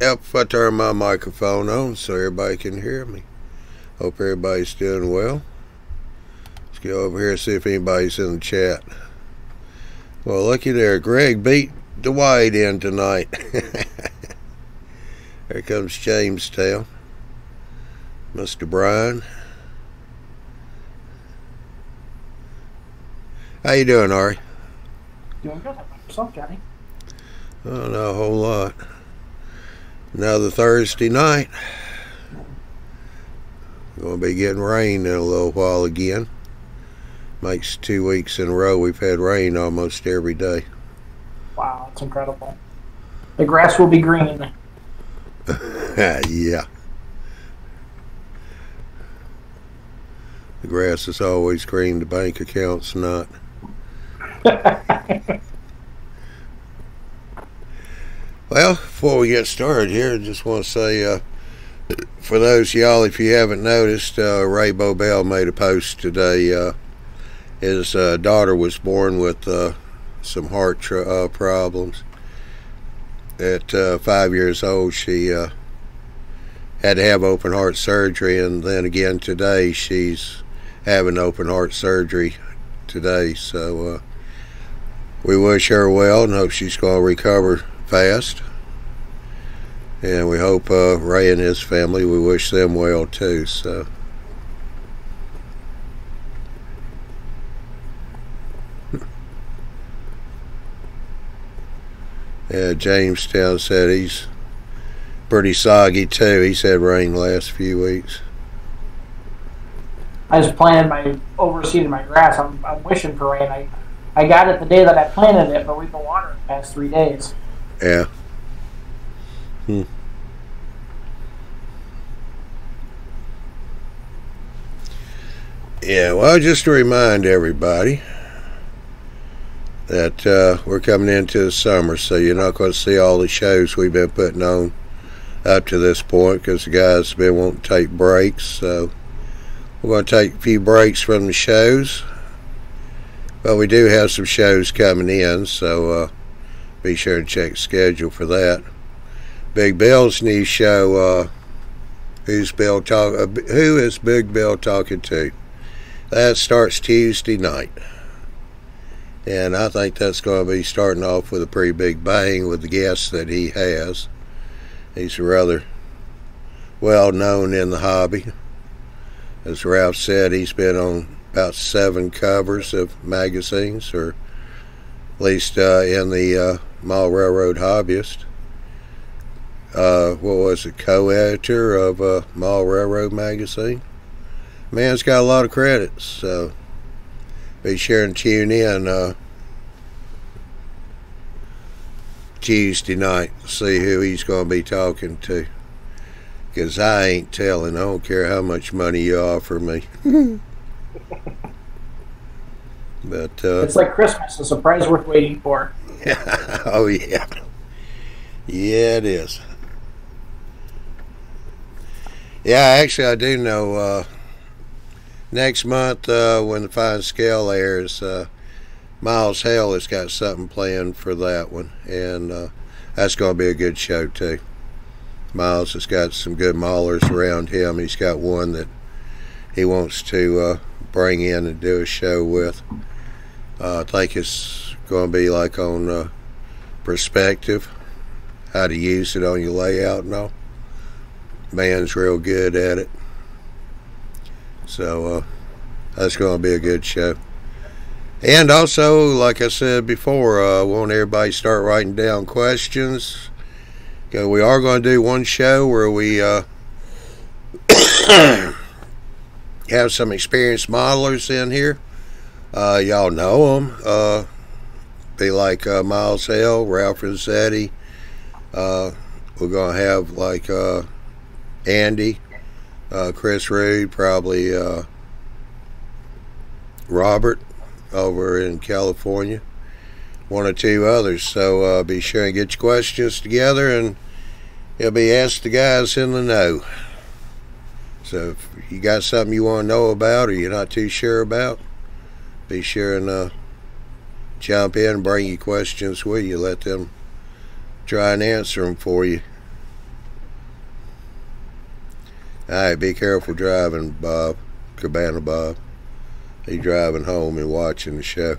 Yep, if I turn my microphone on so everybody can hear me. Hope everybody's doing well. Let's go over here and see if anybody's in the chat. Well, looky there. Greg beat Dwight in tonight. Here comes Jamestown. Mr. Brian. How you doing, Ari? Doing good. How about yourself, Johnny? Oh, not a whole lot. Another Thursday night. Going to be getting rain in a little while again. Makes 2 weeks in a row we've had rain almost every day. Wow, that's incredible. The grass will be green. Yeah. The grass is always green, the bank account's not. Well, before we get started here, I just want to say, for those of y'all, if you haven't noticed, Ray Bobel made a post today. His daughter was born with some heart problems. At 5 years old, she had to have open heart surgery, and then again today she's having open heart surgery today. So we wish her well and hope she's going to recover fast. And we hope Ray and his family, we wish them well too. So yeah, Jamestown said he's pretty soggy too. He's had rain the last few weeks. I just planted overseeded my grass. I'm wishing for rain. I got it the day that I planted it, but we've been watering the past 3 days. Yeah. Yeah, well, just to remind everybody that we're coming into the summer, so you're not going to see all the shows we've been putting on up to this point because the guys have been wanting to take breaks. So we're going to take a few breaks from the shows, but we do have some shows coming in, so be sure to check the schedule for that. Big Bill's new show, who is Big Bill talking to? That starts Tuesday night. And I think that's going to be starting off with a pretty big bang with the guests that he has. He's rather well known in the hobby. As Ralph said, he's been on about 7 covers of magazines, or at least in the Mile Railroad Hobbyist. What was it, co-editor of Mile Railroad magazine. Man's got a lot of credits, so be sure and tune in Tuesday night to see who he's going to be talking to. Because I ain't telling. I don't care how much money you offer me. But it's like Christmas, a surprise worth waiting for. Oh, yeah. Yeah, it is. Yeah, actually, I do know next month when the Fine Scale airs, Miles Hale has got something planned for that one, and that's going to be a good show too. Miles has got some good maulers around him. He's got one that he wants to bring in and do a show with. I think it's going to be like on perspective, how to use it on your layout and all. Man's real good at it. So that's going to be a good show. And also, like I said before, I want everybody to start writing down questions. Okay, we are going to do one show where we have some experienced modelers in here. Y'all know them. Be like Miles Hale, Ralph Rossetti. We're going to have like Andy, Chris Reed, probably Robert over in California, 1 or 2 others. So be sure and get your questions together, and it'll be asked the guys in the know. So if you got something you want to know about or you're not too sure about, be sure and jump in and bring your questions with you. Let them try and answer them for you. All right, be careful driving, Bob. Cabana Bob. He driving home and watching the show.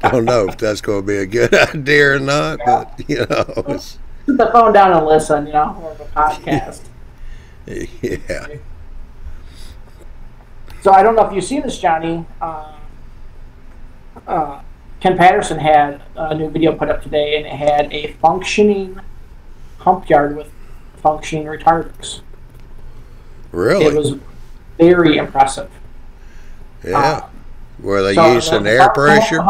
Don't know if that's going to be a good idea or not, Yeah. but you know, it's, Put the phone down and listen, you know, or the podcast. yeah. So I don't know if you've seen this, Johnny. Ken Patterson had a new video put up today, and it had a functioning hump yard with functioning retarders. Really? It was very impressive. Yeah. Were they So using the air pressure?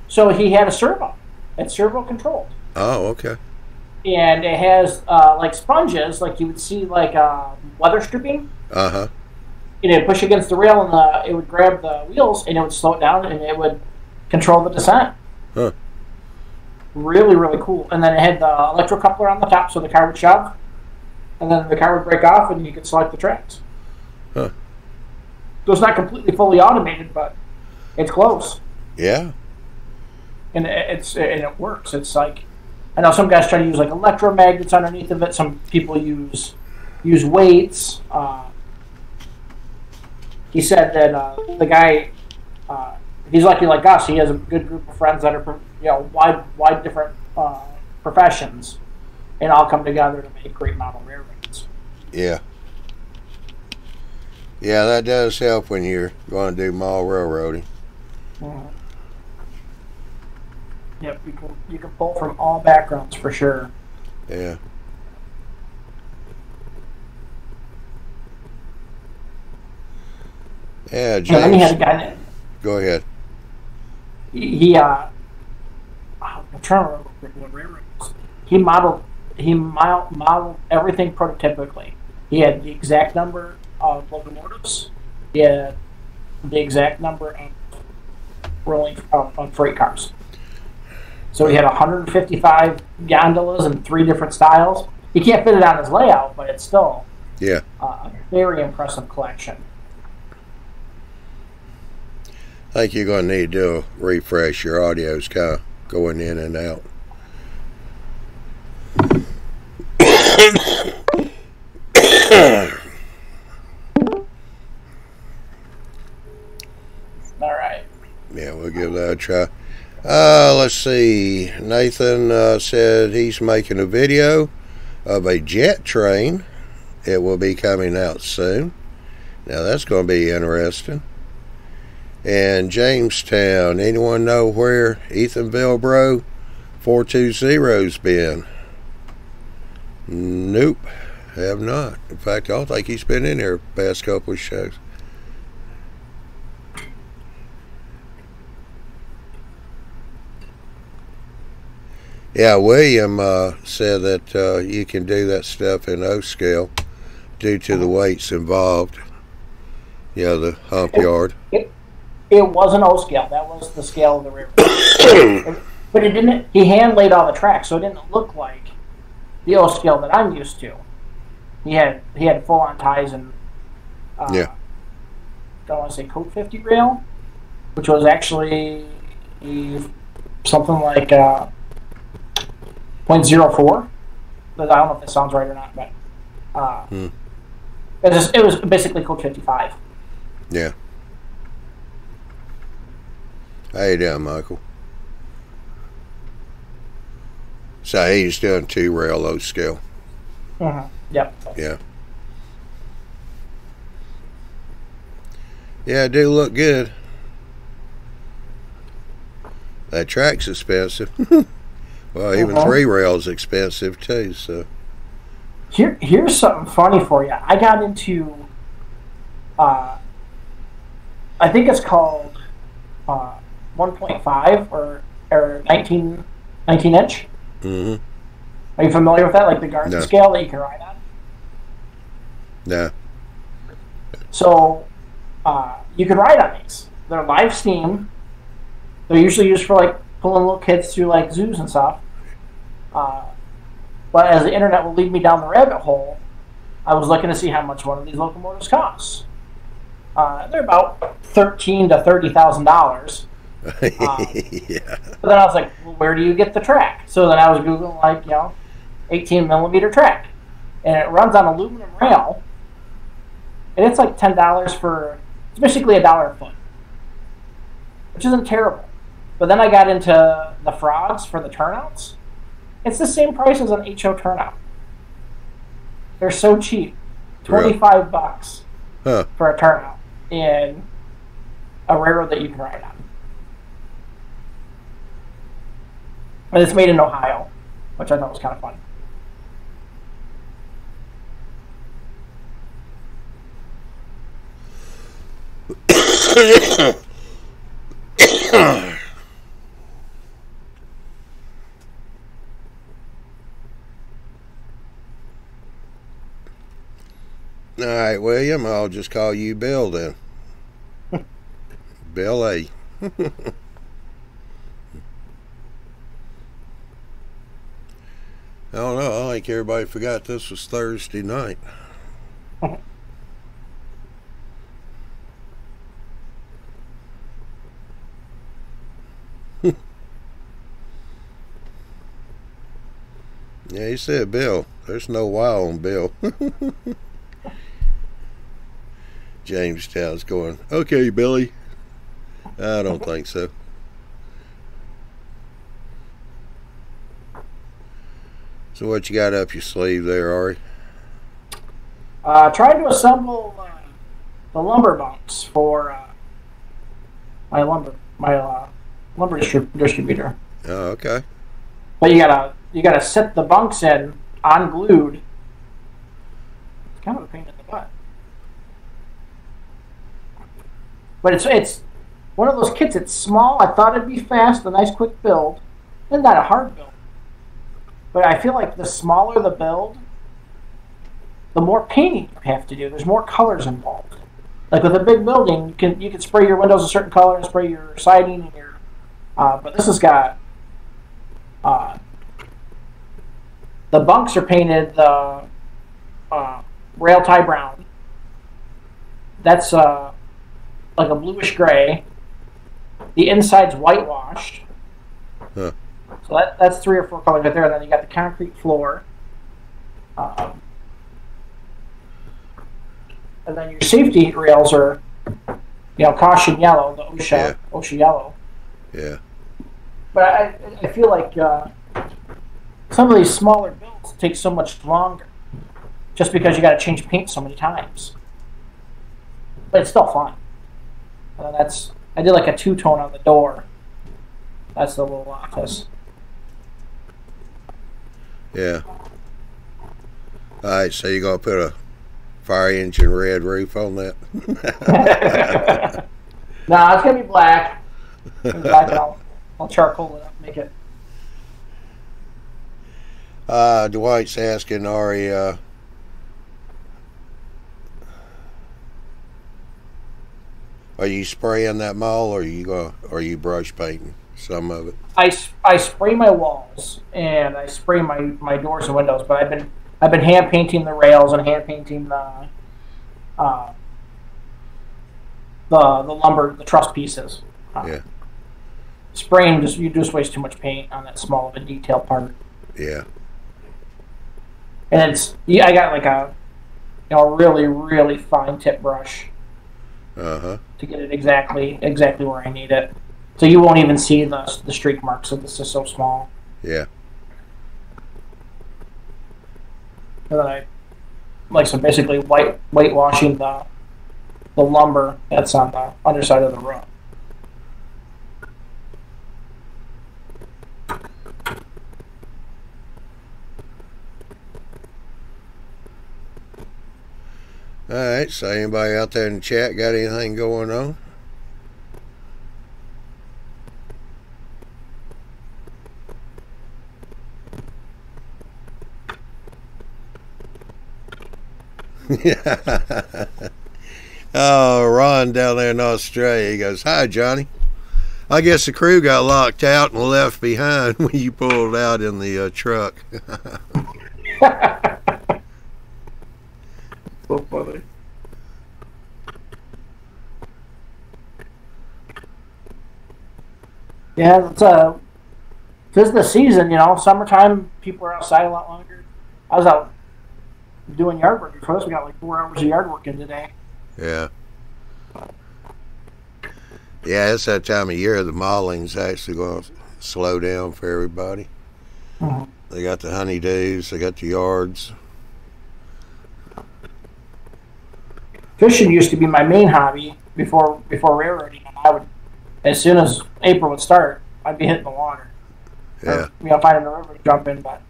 So he had a servo. It's servo controlled. Oh, okay. And it has like sponges, like you would see like weather stripping. Uh-huh. And it would push against the rail, and it would grab the wheels, and it would slow it down, and it would control the descent. Huh. Really, really cool. And then it had the electrocoupler on the top, so the car would shove, and then the car would break off, and you could select the tracks. Huh. So it's not completely fully automated, but it's close. Yeah. And it works. It's like, I know some guys try to use like electromagnets underneath of it. Some people use weights. He said that the guy, he's lucky like us. He has a good group of friends that are, wide different professions, and all come together to make great model railroads. Yeah. Yeah, that does help when you're going to do mall railroading. Mm-hmm. Yep, you can pull from all backgrounds for sure. Yeah. Yeah, James. And then he had a guy that Go ahead. I'm trying to remember what railroad it was. He modeled everything prototypically. He had the exact number of locomotives. He had the exact number of rolling on freight cars. So he had 155 gondolas in 3 different styles. He can't fit it on his layout, but it's still a very impressive collection. I think you're going to need to do a refresh. Your audio's kind of going in and out. All right. Yeah, we'll give that a try. Let's see. Nathan said he's making a video of a jet train. It will be coming out soon. Now that's going to be interesting. And Jamestown, anyone know where Ethan Vilbro 420's been? Nope, have not. In fact, I don't think he's been in here the past couple of shows. Yeah, William said that you can do that stuff in O scale due to the weights involved. Yeah, the hump yard. It wasn't O scale. That was the scale of the railroad. But it didn't. He hand laid all the tracks, so it didn't look like the O scale that I'm used to. He had full on ties and Yeah. Don't want to say Code 50 rail, which was actually something like 0.04. But I don't know if that sounds right or not, but it was basically Code 55. Yeah. How you doing, Michael? So he's doing 2 rail O scale. Mm-hmm. Yep. Yeah. Yeah, it do look good. That track's expensive. Well, even 3 rails expensive too. So here's something funny for you. I got into, I think it's called 1.5 or 19 inch. Mm-hmm. Are you familiar with that? Like the Garden scale that you can ride on? No. So you can ride on these. They're live steam. They're usually used for like pulling little kids through like zoos and stuff. But as the internet will lead me down the rabbit hole, I was looking to see how much one of these locomotives costs. They're about $13,000 to $30,000. Yeah. But then I was like, well, where do you get the track? So then I was Googling 18 millimeter track. and it runs on aluminum rail, and it's like $10 for, it's basically $1 a foot, which isn't terrible. But then I got into the frogs for the turnouts. It's the same price as an HO turnout. They're so cheap, $25 for a turnout in a railroad that you can ride on. And it's made in Ohio, which I thought was kind of fun. All right, William, I'll just call you Bill then. Bill A. I don't know. I think everybody forgot this was Thursday night. Yeah, he said Bill. There's no Y on Bill. Jamestown's going, okay, Billy. I don't think so. So what you got up your sleeve there, Ari? Trying to assemble the lumber bunks for my lumber distributor. Oh, okay. But you gotta set the bunks in unglued. It's kind of a pain in the butt. But it's one of those kits. It's small. I thought it'd be fast, a nice quick build. It's not a hard build. But I feel like the smaller the build, the more painting you have to do. There's more colors involved. Like with a big building, you can spray your windows a certain color and spray your siding and your. But this has got. The bunks are painted the rail tie brown. That's like a bluish gray. The inside's whitewashed. Huh. So that's 3 or 4 colors right there. And then you got the concrete floor. And then your safety rails are, caution yellow, the OSHA yellow. Yeah. But I feel like some of these smaller builds take so much longer, just because you got to change paint so many times. But it's still fun. I did like a 2-tone on the door. That's the little office. Yeah. All right, so you're going to put a fire engine red roof on that? No, it's going to be black. I'll charcoal it up, make it. Dwight's asking, Ari, are you spraying that mall, or are you brush painting some of it? I spray my walls and I spray my doors and windows, but I've been hand painting the rails and hand painting the lumber, the truss pieces. Yeah. Spraying you just waste too much paint on that small of a detail part. Yeah. And I got like a really, really fine tip brush. Uh-huh. To get it exactly where I need it. So you won't even see the streak marks, so this is so small. Yeah. And then so basically whitewashing the lumber that's on the underside of the roof. All right, so anybody out there in the chat got anything going on? Oh, Ron down there in Australia, he goes, hi, Johnny. I guess the crew got locked out and left behind when you pulled out in the truck. So funny. Yeah, it's the season, summertime, people are outside a lot longer. I was out doing yard work before this. We got like 4 hours of yard work in today. Yeah. Yeah, it's that time of year the mauling's actually going to slow down for everybody. Mm-hmm. They got the honeydews, they got the yards. Fishing used to be my main hobby before railroading, and I would, as soon as April would start, I'd be hitting the water. Yeah. Or, finding a river to jump in. But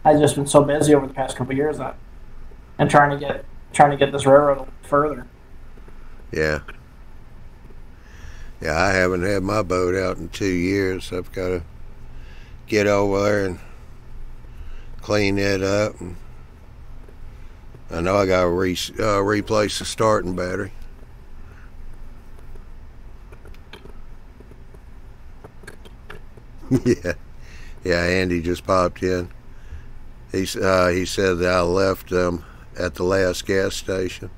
I've just been so busy over the past couple of years that, and trying to get this railroad further. Yeah. Yeah, I haven't had my boat out in 2 years. I've got to get over there and clean it up. And I know I got to replace the starting battery. Yeah. Yeah, Andy just popped in. He said that I left them at the last gas station.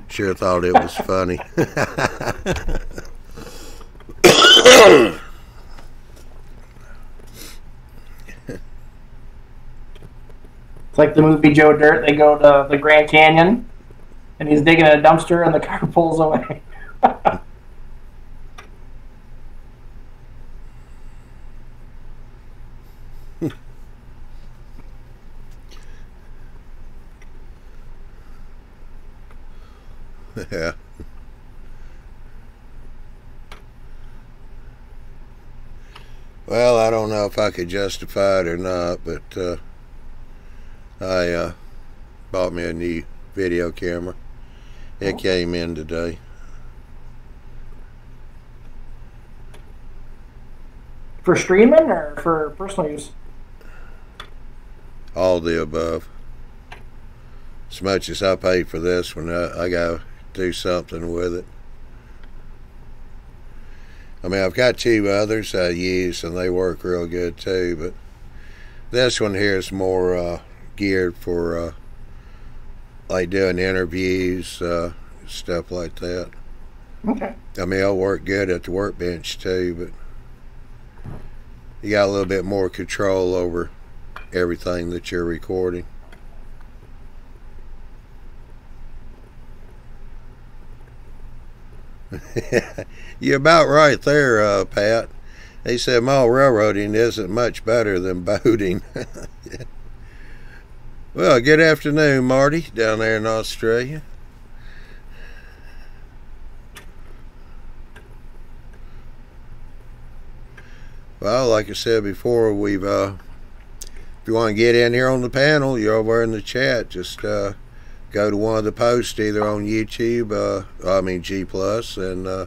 Sure thought it was funny. It's like the movie Joe Dirt. They go to the Grand Canyon, and he's digging a dumpster, and the car pulls away. Yeah. Well, I don't know if I could justify it or not, but I bought me a new video camera. It came in today. For streaming or for personal use? All the above. As much as I paid for this one, I gotta do something with it. I mean, I've got 2 others I use, and they work real good too, but this one here is more geared for like doing interviews, stuff like that. Okay. I mean, it'll work good at the workbench too, but you got a little bit more control over everything that you're recording. You're about right there, Pat. He said mall railroading isn't much better than boating. Yeah. Well, good afternoon, Marty, down there in Australia. Well, like I said before, we've if you want to get in here on the panel, you're over in the chat. Just go to one of the posts either on YouTube, G Plus, and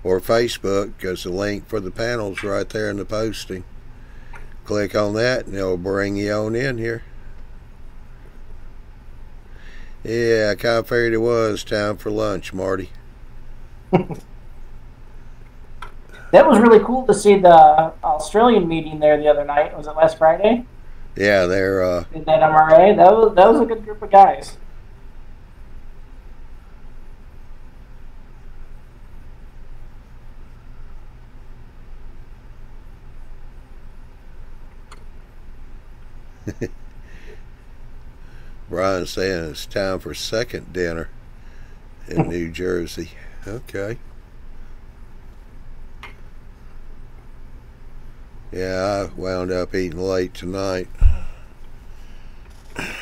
or Facebook, because the link for the panel's right there in the posting. Click on that, and it'll bring you on in here. Yeah, I kind of figured it was time for lunch, Marty. That was really cool to see the Australian meeting there the other night. Was it last Friday? Yeah, they're in that MRA. That was a good group of guys. Brian's saying it's time for second dinner in New Jersey. Okay. Yeah, I wound up eating late tonight. I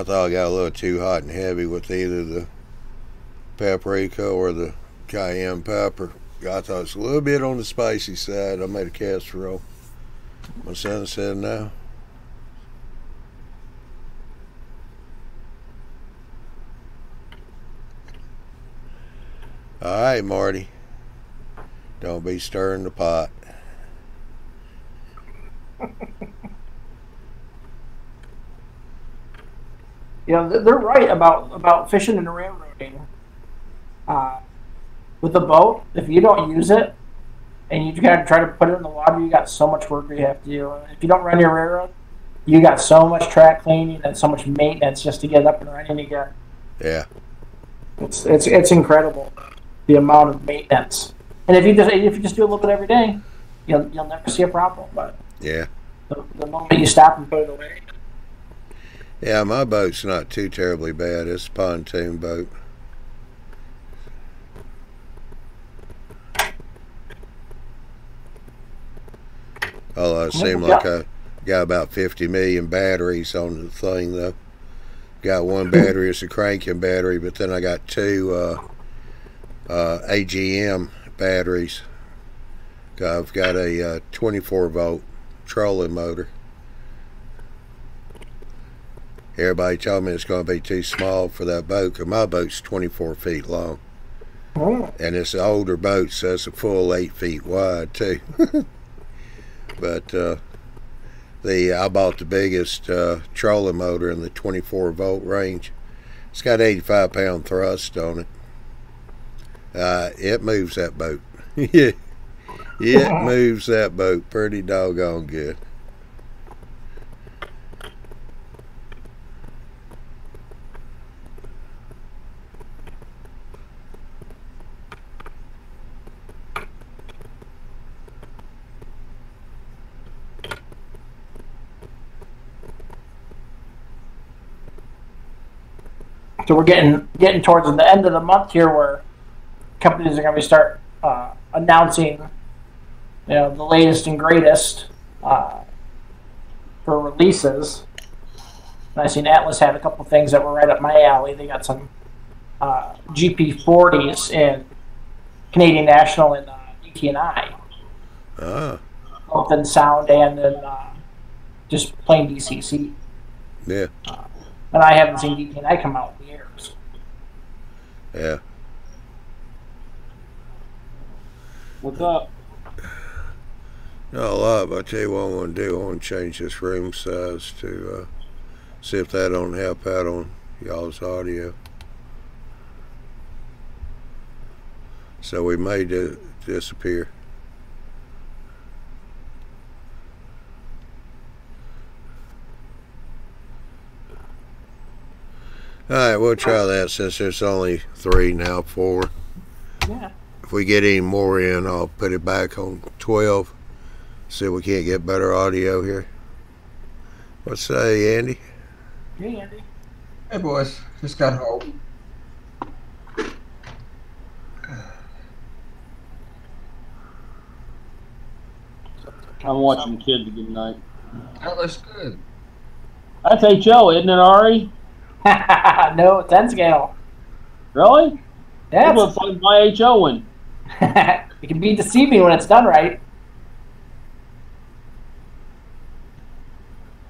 thought I got a little too hot and heavy with either the paprika or the cayenne pepper. I thought it was a little bit on the spicy side. I made a casserole. My son said no. All right, Marty. Don't be stirring the pot. They're right about fishing and railroading. With the boat, if you don't use it and you kind of try to put it in the water, you got so much work you have to do. If you don't run your railroad, you got so much track cleaning and so much maintenance just to get it up and running again. Yeah. It's incredible, the amount of maintenance. And if you just do a little bit every day, you'll never see a problem. But Yeah. The moment you stop and put it away. Yeah, my boat's not too terribly bad. It's a pontoon boat. Although it seemed like I got about 50 million batteries on the thing, though. Got one battery, it's a cranking battery, but then I got two AGM batteries. I've got a 24 volt trolling motor. Everybody told me it's going to be too small for that boat, because my boat's 24 feet long. And it's an older boat, so it's a full 8 feet wide, too. But I bought the biggest trolling motor in the 24 volt range. It's got 85 pound thrust on it. It moves that boat. Yeah, it moves that boat pretty doggone good. So we're getting towards the end of the month here, where companies are going to start announcing, the latest and greatest for releases. And I seen Atlas had a couple things that were right up my alley. They got some GP40s in Canadian National and DT&I, both in sound and in just plain DCC. Yeah. And I haven't seen DT&I come out in years. Yeah. What's up? Not a lot, but I tell you what I want to do. I want to change this room size to see if that don't help out on y'all's audio. So we may disappear. Alright, we'll try that since there's only 3 now, 4. Yeah. If we get any more in, I'll put it back on 12. See if we can't get better audio here. What say, Andy? Hey, Andy. Hey, boys. Just got home. I'm watching the kids good night. That looks good. That's HO, isn't it, Ari? No, 10 scale. Really? Yeah. It looks like my HO one. It can be deceiving when it's done right.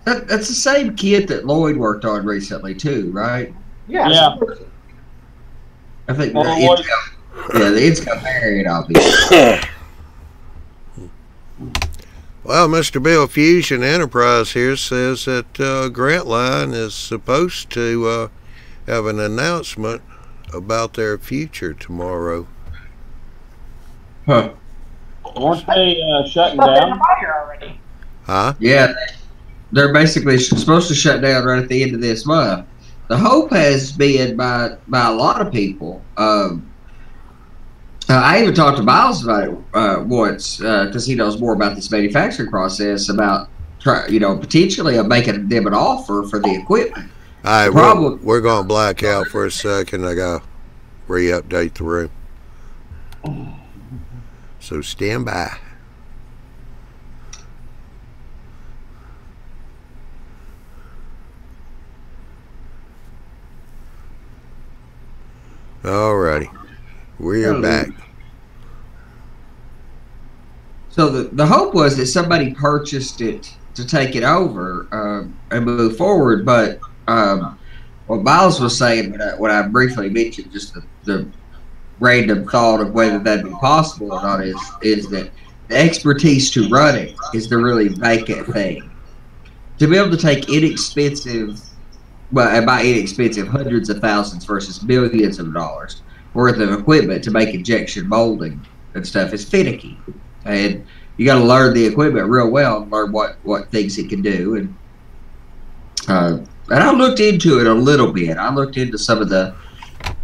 That's the same kit that Lloyd worked on recently, too, right? Yeah. Yeah. I think Well, the Intel variant, obviously. Well, Mr. Bill Fusion Enterprise here says that Grantline is supposed to have an announcement about their future tomorrow. Huh. Weren't they shutting They've down? been fire already. Huh? Yeah, they're basically supposed to shut down right at the end of this month. The hope has been by a lot of people. I even talked to Miles about it once because he knows more about this manufacturing process, about potentially making them an offer for the equipment. All right, we're going to black out for a second. I got to re-update the room. So stand by. Alrighty, we're back. So the hope was that somebody purchased it to take it over and move forward, but what Miles was saying when I briefly mentioned just the random thought of whether that'd be possible or not is that the expertise to run it is the really vacant thing. To be able to take inexpensive, well, and by inexpensive, hundreds of thousands versus millions of dollars worth of equipment to make injection molding and stuff is finicky. And you got to learn the equipment real well and learn what things it can do. And I looked into it a little bit. I looked into some of the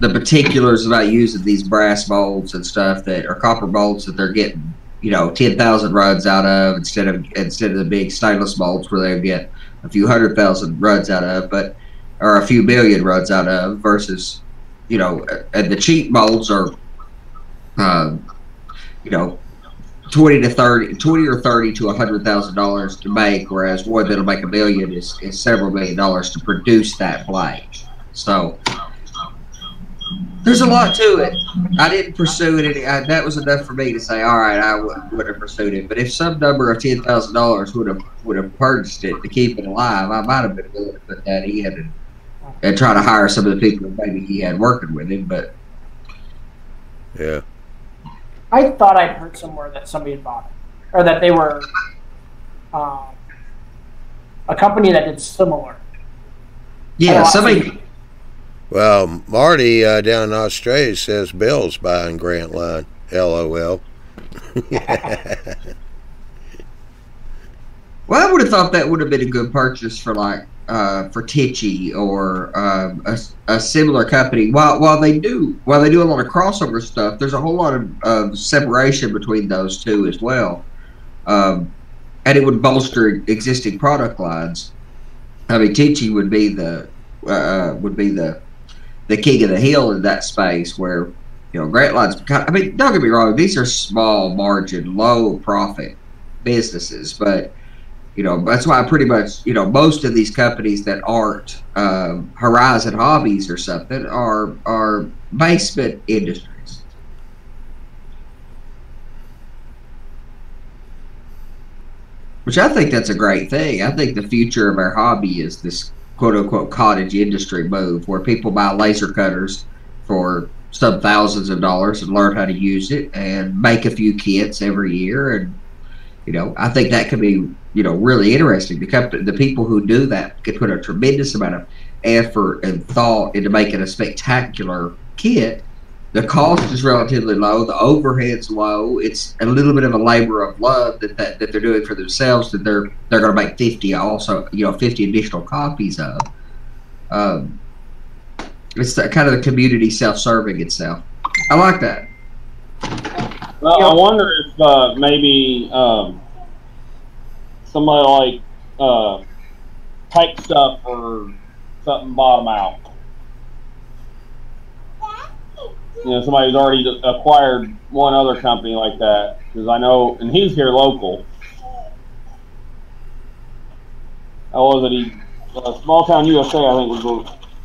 particulars about using these brass molds and stuff that are copper molds that they're getting 10,000 runs out of instead of the big stainless molds where they'll get a few 100,000 runs out of, or a few million runs out of, versus and the cheap molds are 20 or 30 to $100,000 to make, whereas one that'll make $1 million is several $1 million to produce that blade. So there's a lot to it. I didn't pursue it. That was enough for me to say, all right, I would have pursued it. But if some number of $10,000 would have purchased it to keep it alive, I might have been willing to put that in and try to hire some of the people that maybe he had working with him. But yeah. I thought I'd heard somewhere that somebody had bought it, or that they were a company that did similar. Yeah, somebody. Well, Marty down in Australia says Bill's buying Grant Line. LOL. Well, I would have thought that would have been a good purchase for for Tichy or a similar company. While they do a lot of crossover stuff, there's a whole lot of separation between those two as well, and it would bolster existing product lines. I mean, Tichy would be the king of the hill in that space, where Grant Line's. I mean, don't get me wrong; these are small margin, low profit businesses, but that's why pretty much, most of these companies that aren't Horizon Hobbies or something are basement industries. Which I think that's a great thing. I think the future of our hobby is this quote-unquote cottage industry move, where people buy laser cutters for some thousands of dollars and learn how to use it and make a few kits every year. And I think that could be really interesting. The people who do that could put a tremendous amount of effort and thought into making a spectacular kit. The cost is relatively low. The overhead's low. It's a little bit of a labor of love that they're doing for themselves, that they're going to make 50 additional copies of. It's kind of the community self-serving itself. I like that. Well, I wonder if maybe somebody type stuff or something bottom out. Somebody who's already acquired one other company like that, because I know, and he's here local. How was it? Small Town USA, I think, was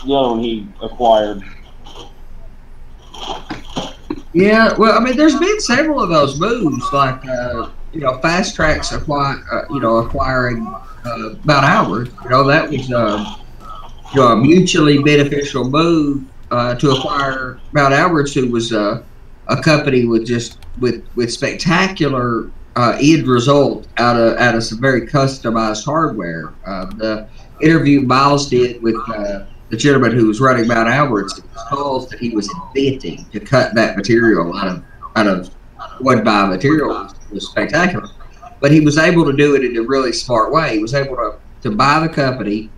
the other one he acquired. Yeah, well, I mean, there's been several of those moves, like Fast Track's acquiring Mount Hours. That was a mutually beneficial move to acquire Mount Hours, who was a company with spectacular end result out of some very customized hardware. The interview Miles did with the gentleman who was running Mount Alberts, it was calls that he was inventing to cut that material out of wood by material was spectacular. But he was able to do it in a really smart way. He was able to buy the company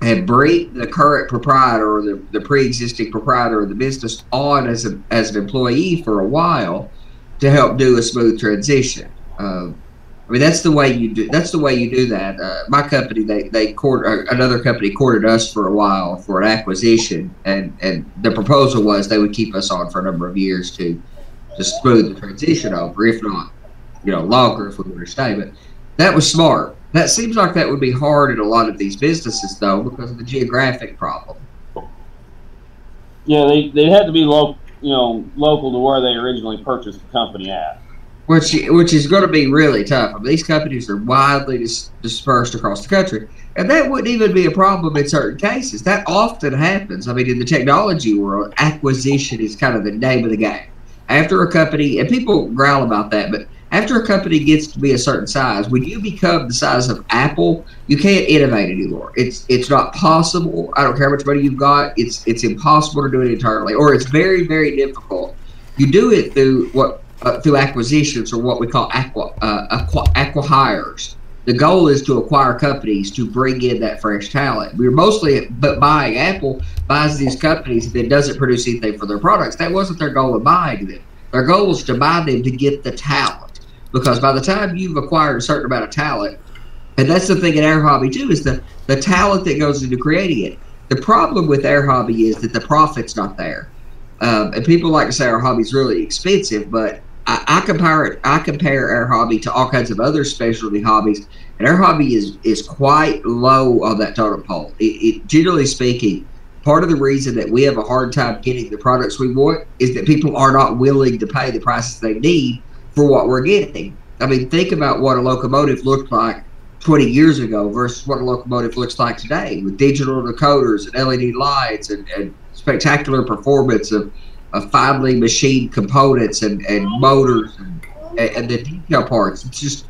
and bring the current proprietor or the pre-existing proprietor of the business on as an employee for a while to help do a smooth transition. I mean, that's the way you do. That's the way you do that. My company, another company courted us for a while for an acquisition, and the proposal was they would keep us on for a number of years to smooth the transition over, if not, longer if we were to stay. But that was smart. That seems like that would be hard in a lot of these businesses, though, because of the geographic problem. Yeah, they had to be local to where they originally purchased the company at. Which is going to be really tough. I mean, these companies are widely dispersed across the country, and that wouldn't even be a problem in certain cases. That often happens. I mean, in the technology world, acquisition is kind of the name of the game. After a company, and people growl about that, but after a company gets to be a certain size, when you become the size of Apple, you can't innovate anymore. It's not possible. I don't care how much money you've got. It's impossible to do it internally, or it's very, very difficult. You do it through acquisitions, or what we call acqui-hires. The goal is to acquire companies to bring in that fresh talent. We're mostly buying. Apple buys these companies that doesn't produce anything for their products. That wasn't their goal of buying them. Their goal was to buy them to get the talent. because by the time you've acquired a certain amount of talent, and that's the thing in our hobby too, is the talent that goes into creating it. The problem with our hobby is that the profit's not there. And people like to say our hobby's really expensive, but I compare our hobby to all kinds of other specialty hobbies, and our hobby is quite low on that totem pole. It generally speaking, part of the reason that we have a hard time getting the products we want is that people are not willing to pay the prices they need for what we're getting. I mean, think about what a locomotive looked like 20 years ago versus what a locomotive looks like today, with digital decoders and LED lights and spectacular performance of finely machined components and motors and the detail parts. It's just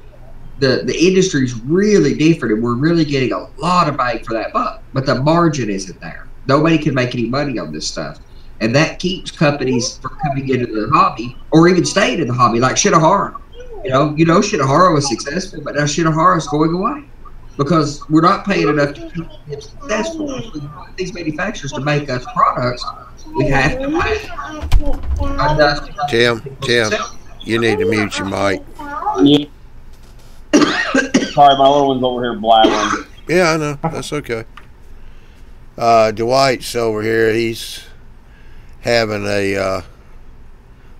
the industry's really different, and we're really getting a lot of bang for that buck, but the margin isn't there. Nobody can make any money on this stuff, and that keeps companies from coming into the hobby or even staying in the hobby, like Shinohara. You know, Shinohara was successful, but now Shinohara is going away because we're not paying enough to keep them successful. If we want these manufacturers to make us products, we have to pay enough. Tim, you need to mute your mic. Yeah. Sorry, my little one's over here blabbering. Yeah, I know. That's okay. Dwight's over here. He's having a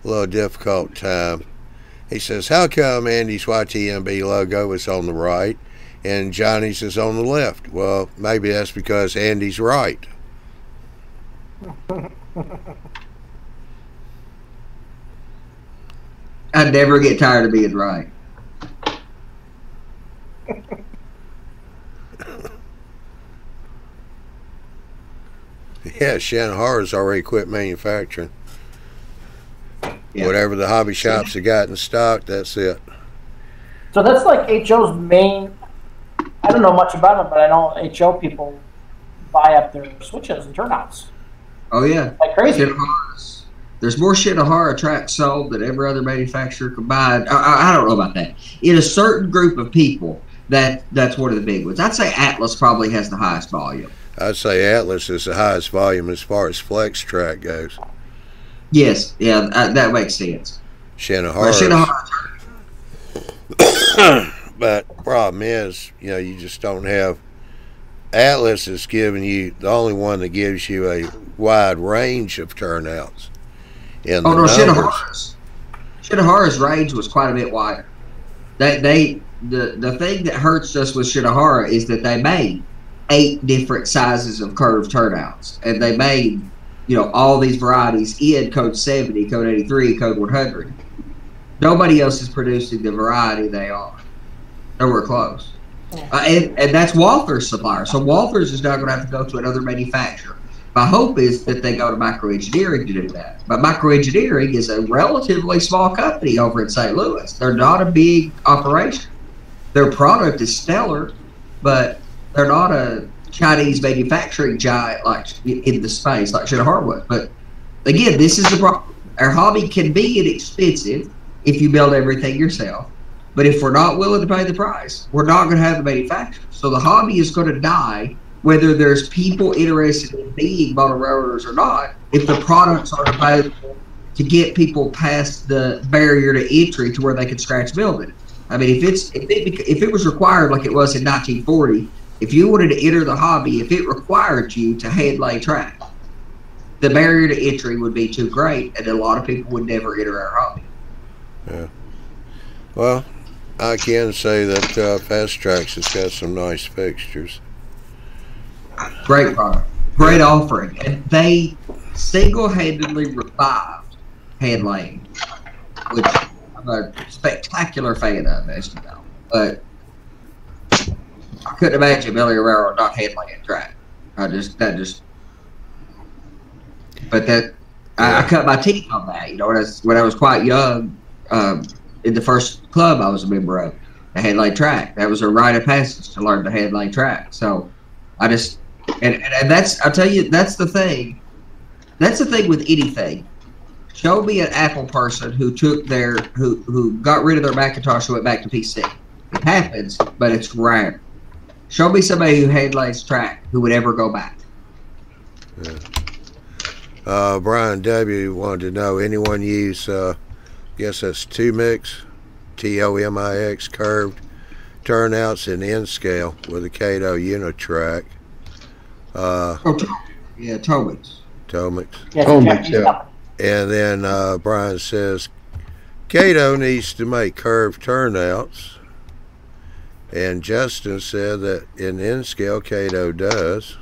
little difficult time. He says, how come Andy's YTMB logo is on the right and Johnny's is on the left? Well, maybe that's because Andy's right. I never get tired of being right. Yeah, Shinohara's already quit manufacturing. Yeah. Whatever the hobby shops have got in stock, that's it. So that's like HO's main. I don't know much about it, but I know HO people buy up their switches and turnouts. Oh yeah, Like crazy. There's more Shinohara tracks sold than every other manufacturer combined. I don't know about that. In a certain group of people, that's one of the big ones. I'd say Atlas probably has the highest volume. I'd say Atlas is the highest volume as far as flex track goes. Yes, yeah, that makes sense. Shinohara. But problem is, you just don't have. Atlas is giving you the only one that gives you a wide range of turnouts. Shinohara's range was quite a bit wider. The thing that hurts us with Shinohara is that they made 8 different sizes of curved turnouts, and they made all these varieties in code 70, code 83, code 100. Nobody else is producing the variety they are. Nowhere close. And that's Walther's supplier. So Walther's is now going to have to go to another manufacturer. My hope is that they go to Microengineering to do that. But Microengineering is a relatively small company over in St. Louis. They're not a big operation. Their product is stellar, but they're not a Chinese manufacturing giant like in the space like Shinohara was. But again, this is the problem. Our hobby can be inexpensive if you build everything yourself. But if we're not willing to pay the price, we're not going to have the manufacturer. So the hobby is going to die whether there's people interested in being motor railroaders or not, if the products aren't available to get people past the barrier to entry to where they can scratch build it. I mean, if it was required like it was in 1940, if you wanted to enter the hobby, if it required you to hand lay track, the barrier to entry would be too great, and a lot of people would never enter our hobby. Yeah. Well, I can say that Fast Tracks has got some nice fixtures. Great product, great offering, and they single-handedly revived hand laying, which I'm a spectacular fan of, as you know. But I couldn't imagine Billy Railroad not hand laying track. I cut my teeth on that. When I was quite young, in the first club I was a member of, the hand lay track. That was a rite of passage to learn the hand lay track. So I just. And that's, I'll tell you, that's the thing. That's the thing with anything. Show me an Apple person who got rid of their Macintosh and went back to PC. It happens, but it's rare. Show me somebody who hand lays track who would ever go back. Yeah. Brian W. wanted to know, anyone use, I guess that's 2 mix? TOMIX curved turnouts in N scale with a Kato Unitrack. Yeah, Tomix. Tomix. Yeah, Tomix, yeah. And then Brian says Kato needs to make curved turnouts. And Justin said that in N scale Kato does.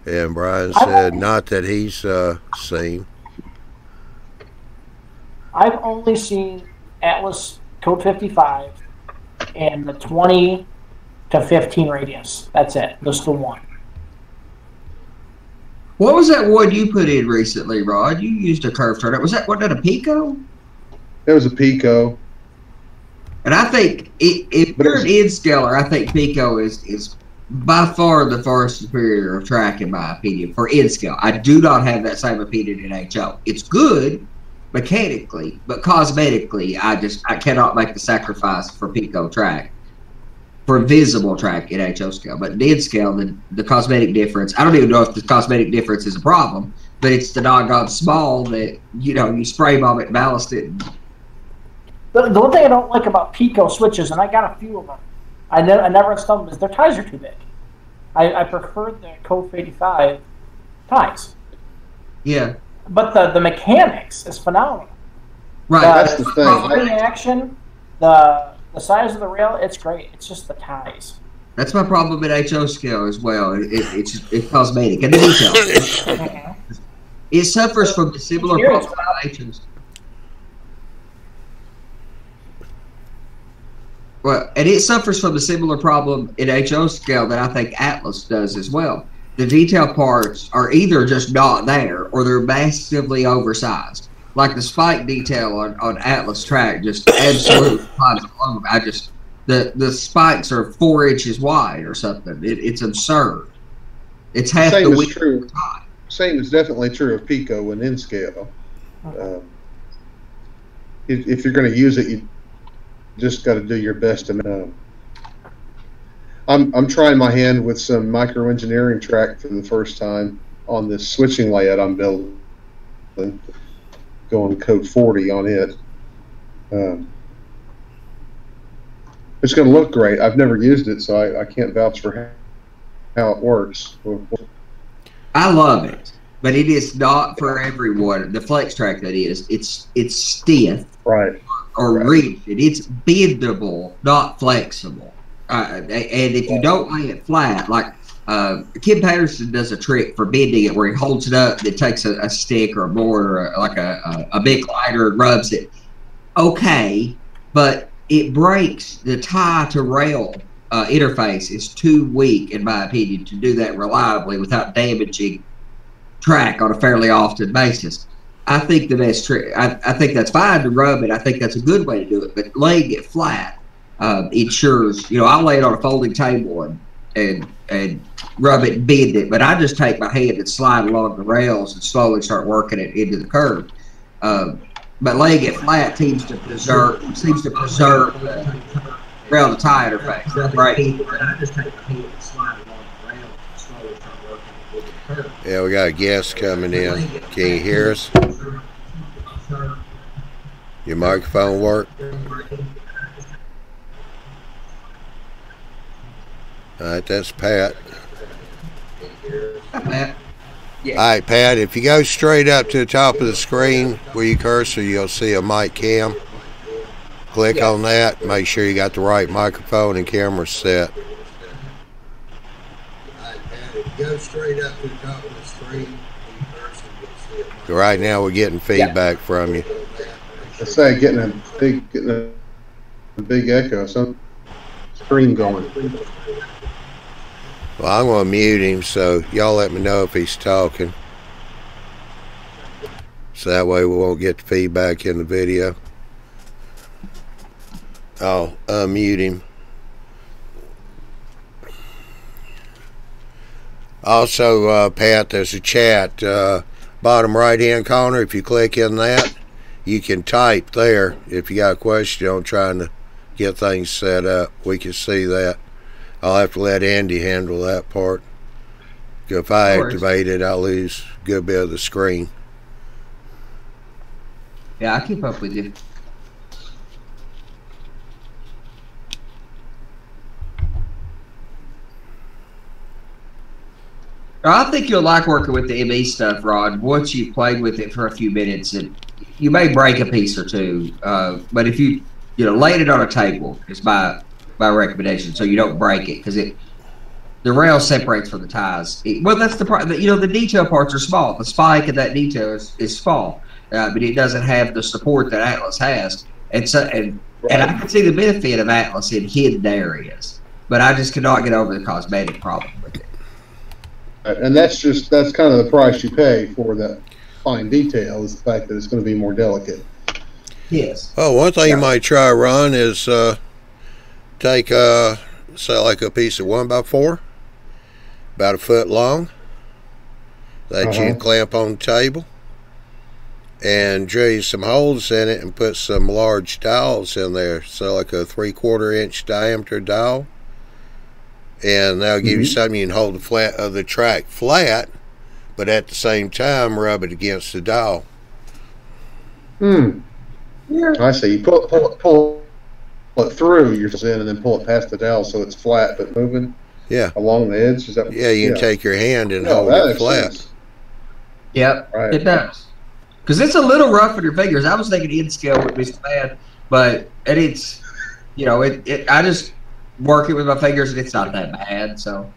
And Brian said not that he's seen. I've only seen Atlas Code 55 and the 20 to 15 radius. That's it. Just the one. What was that one you put in recently, Rod? You used a curved turnout. Was that a Pico? It was a Pico. And I think if you're an N-scaler, I think Pico is by far the far superior of track, in my opinion, for N-scale. I do not have that same opinion in HO. It's good mechanically, but cosmetically, I cannot make the sacrifice for Pico track, for visible track in HO scale. But in N-scale, the cosmetic difference, I don't even know if the cosmetic difference is a problem, but it's the doggone small that, you spray bomb it and ballast it. The one thing I don't like about Pico switches, and I got a few of them, I never installed them, is their ties are too big. I prefer the Code 85 ties. Yeah. But the mechanics is phenomenal. Right. That's the thing. The action, the size of the rail, it's great. It's just the ties. That's my problem at HO scale as well. It's cosmetic. And the details. It suffers from the similar problem at HO scale. Well, and it suffers from a similar problem in HO scale that I think Atlas does as well. The detail parts are either just not there or they're massively oversized. Like the spike detail on Atlas track just absolutely flies along. The spikes are 4 inches wide or something. It's absurd. It's half Same the is width true. of the tie. Same is definitely true of Pico and N scale. If you're going to use it, you just got to do your best to know. I'm trying my hand with some microengineering track for the first time on this switching layout I'm building, going code 40 on it. It's going to look great. I've never used it, so I can't vouch for how it works. I love it, but it is not for everyone. The flex track, that is, it's stiff, right, or rigid. It's bendable, not flexible. And if you don't lay it flat, like Kim Patterson does a trick for bending it where he holds it up, then takes a stick or a board or like a big lighter and rubs it. Okay, but it breaks the tie to rail interface is too weak, in my opinion, to do that reliably without damaging track on a fairly often basis. I think the best trick, I think that's fine to rub it. I think that's a good way to do it, but laying it flat ensures, I'll lay it on a folding table and rub it and bend it, but I just take my hand and slide along the rails and slowly start working it into the curve. But laying it flat seems to preserve the rail to tie interface. Right. I just take my hand and slide along the rails and slowly start working it into the curve. Yeah, we got a guest coming in. Can you hear us? Your microphone work? All right, that's Pat. Hi, Pat. Yeah. All right, Pat, if you go straight up to the top of the screen where you cursor, you'll see a mic cam. Click on that. Make sure you got the right microphone and camera set. All right, Pat, if you go straight up to the top of the screen where you cursor, you'll see a mic. Right now, we're getting feedback from you. I say getting a big echo. Some screen going. Well, I'm going to mute him, so y'all let me know if he's talking. So that way we won't get the feedback in the video. I'll unmute him. Also, Pat, there's a chat. Bottom right-hand corner, if you click in that, you can type there. If you got a question on trying to get things set up, we can see that. I'll have to let Andy handle that part. If I activate it, I'll lose a good bit of the screen. Yeah, I keep up with you. I think you'll like working with the ME stuff, Rod. Once you've played with it for a few minutes, and you may break a piece or two, but if you laying it on a table is my recommendation, so you don't break it because the rail separates from the ties. Well, that's the part. The detail parts are small. The spike of that detail is small, but it doesn't have the support that Atlas has, and I can see the benefit of Atlas in hidden areas, but I just cannot get over the cosmetic problem with it. And that's kind of the price you pay for that fine detail, is the fact that it's going to be more delicate. Yes. Oh, one thing you might try, Ron, is take say like a piece of 1x4, about a foot long, that you clamp on the table, and drill some holes in it and put some large dowels in there, so like a 3/4 inch diameter dowel, and that'll give you something you can hold the flat of the track flat, but at the same time rub it against the dowel. Yeah. I see. You pull it through your in, and then pull it past the dowel so it's flat but moving. Yeah. Along the edge. Is that? Yeah, you can take your hand and hold it flat. Sense. Yep, right. It does. Because it's a little rough on your fingers. I was thinking in scale would be so bad, but it's I just work it with my fingers and it's not that bad. So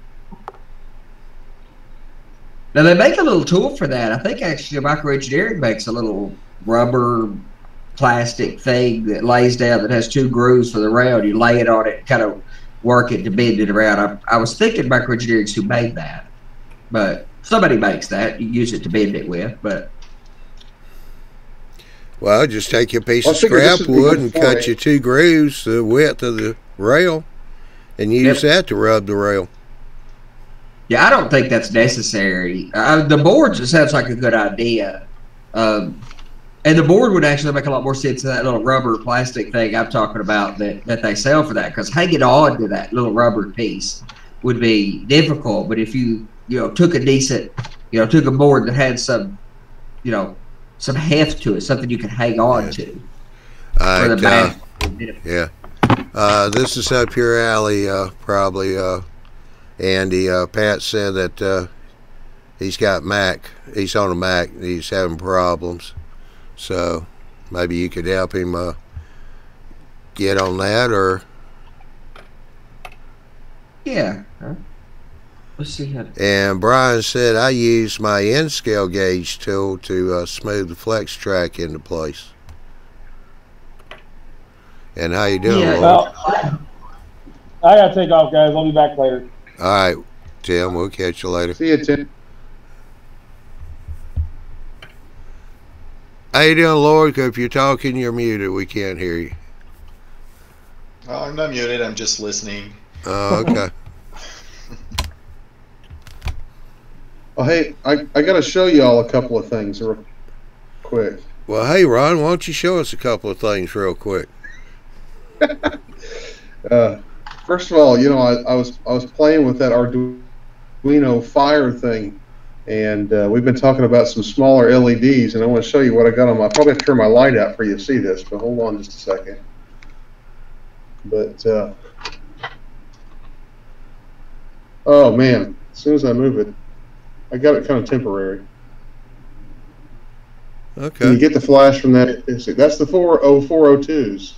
now they make a little tool for that. I think actually Microengineering makes a little rubber plastic thing that lays down that has 2 grooves for the rail. You lay it on it and kind of work it to bend it around. I was thinking Microengineering's who made that, but somebody makes that. You use it to bend it with, but. Well, just take your piece of scrap wood and cut your 2 grooves the width of the rail and use that to rub the rail. Yeah, I don't think that's necessary. The board just sounds like a good idea. And the board would actually make a lot more sense than that little rubber plastic thing I'm talking about that they sell for that, because hanging on to that little rubber piece would be difficult. But if you took a decent, took a board that had some, some heft to it, something you could hang on to. All right, this is up your alley, probably, Andy. Pat said that he's got Mac. He's on a Mac. And he's having problems. So maybe you could help him get on that, or let's see how. And Brian said I use my end scale gauge tool to smooth the flex track into place. And how you doing? Well, I gotta take off, guys. I'll be back later. All right, Tim. We'll catch you later. See you, Tim. How you doing, Lord? If you're talking, you're muted. We can't hear you. Oh, I'm not muted. I'm just listening. Oh, okay. Oh, hey, I got to show you all a couple of things real quick. Well, hey, Ron, why don't you show us a couple of things real quick? First of all, I was playing with that Arduino Fire thing. And we've been talking about some smaller LEDs, and I want to show you what I got on my. I probably have to turn my light out for you to see this, but hold on just a second. But oh man, as soon as I move it, I got it kind of temporary. Okay. And you get the flash from that. That's the 402s.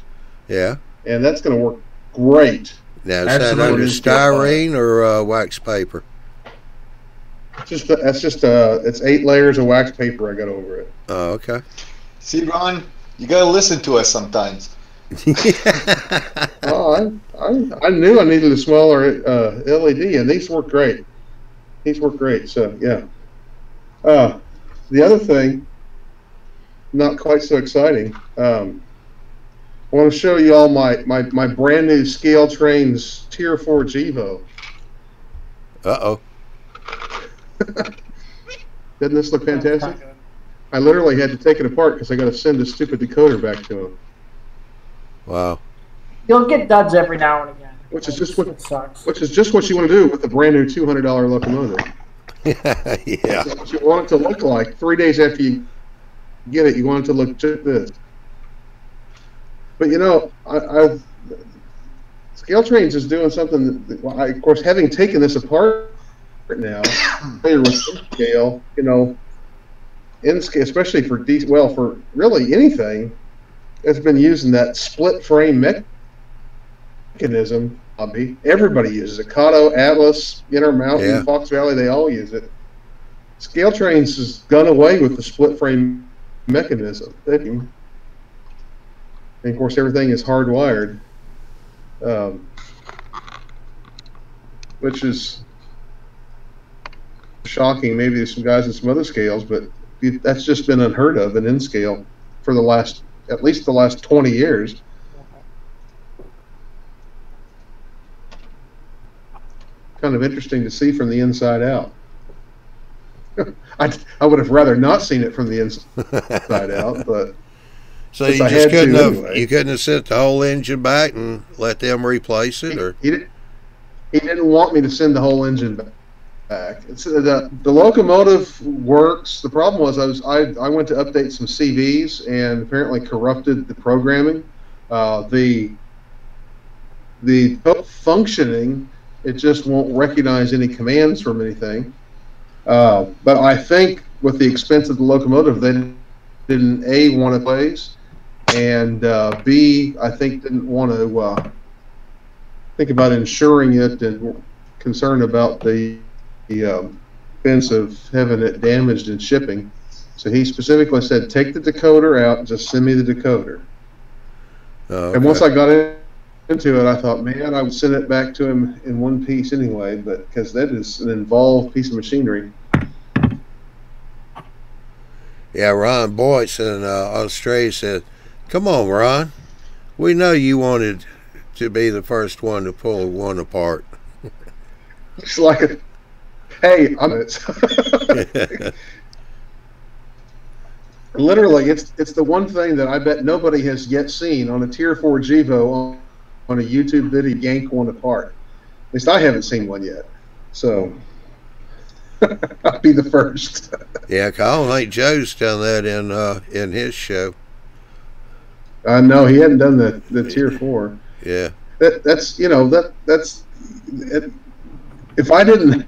Yeah. And that's going to work great. Now, is that under styrene or wax paper? It's 8 layers of wax paper I got over it. Oh, okay. See, Ron, you gotta listen to us sometimes. Oh, I knew I needed a smaller LED, and these work great. So yeah. The other thing, not quite so exciting. I want to show you all my brand new Scale Trains Tier 4 Evo. Uh-oh. Doesn't this look fantastic? I literally had to take it apart because I got to send the stupid decoder back to him. Wow. You'll get duds every now and again. Which is just what you want to do with a brand new $200 locomotive. Yeah. That's what you want it to look like 3 days after you get it. You want it to look just this. But Scale Trains is doing something that, of course, having taken this apart now, familiar with scale, in scale, especially for for really anything, it's been using that split frame mechanism. Everybody uses it. Kato, Atlas, Intermountain, Fox Valley, they all use it. Scale Trains has gone away with the split frame mechanism. And of course, everything is hardwired, which is shocking. Maybe there's some guys in some other scales, but that's just been unheard of in scale for at least the last 20 years. Kind of interesting to see from the inside out. I would have rather not seen it from the inside out, but so you just couldn't have anyway. You couldn't have sent the whole engine back and let them replace it, or he didn't want me to send the whole engine back. It's the locomotive works. The problem was I went to update some CVs and apparently corrupted the programming. The functioning, it just won't recognize any commands from anything. But I think with the expense of the locomotive, they didn't A, want to place, and B, I think didn't want to think about insuring it and concerned about the expense of having it damaged in shipping. So he specifically said, take the decoder out and just send me the decoder. Oh, okay. And once I got into it, I thought, man, I would send it back to him in one piece anyway, but because that is an involved piece of machinery. Yeah, Ron Boyce in Australia said, come on, Ron, we know you wanted to be the first one to pull one apart. It's like, hey, I'm it. Literally, it's the one thing that I bet nobody has yet seen on a Tier 4 Gevo on a YouTube video yank one apart. At least I haven't seen one yet. So I'll be the first. Yeah, I don't think Joe's done that in his show. No, he hadn't done the Tier 4. Yeah. That's if I didn't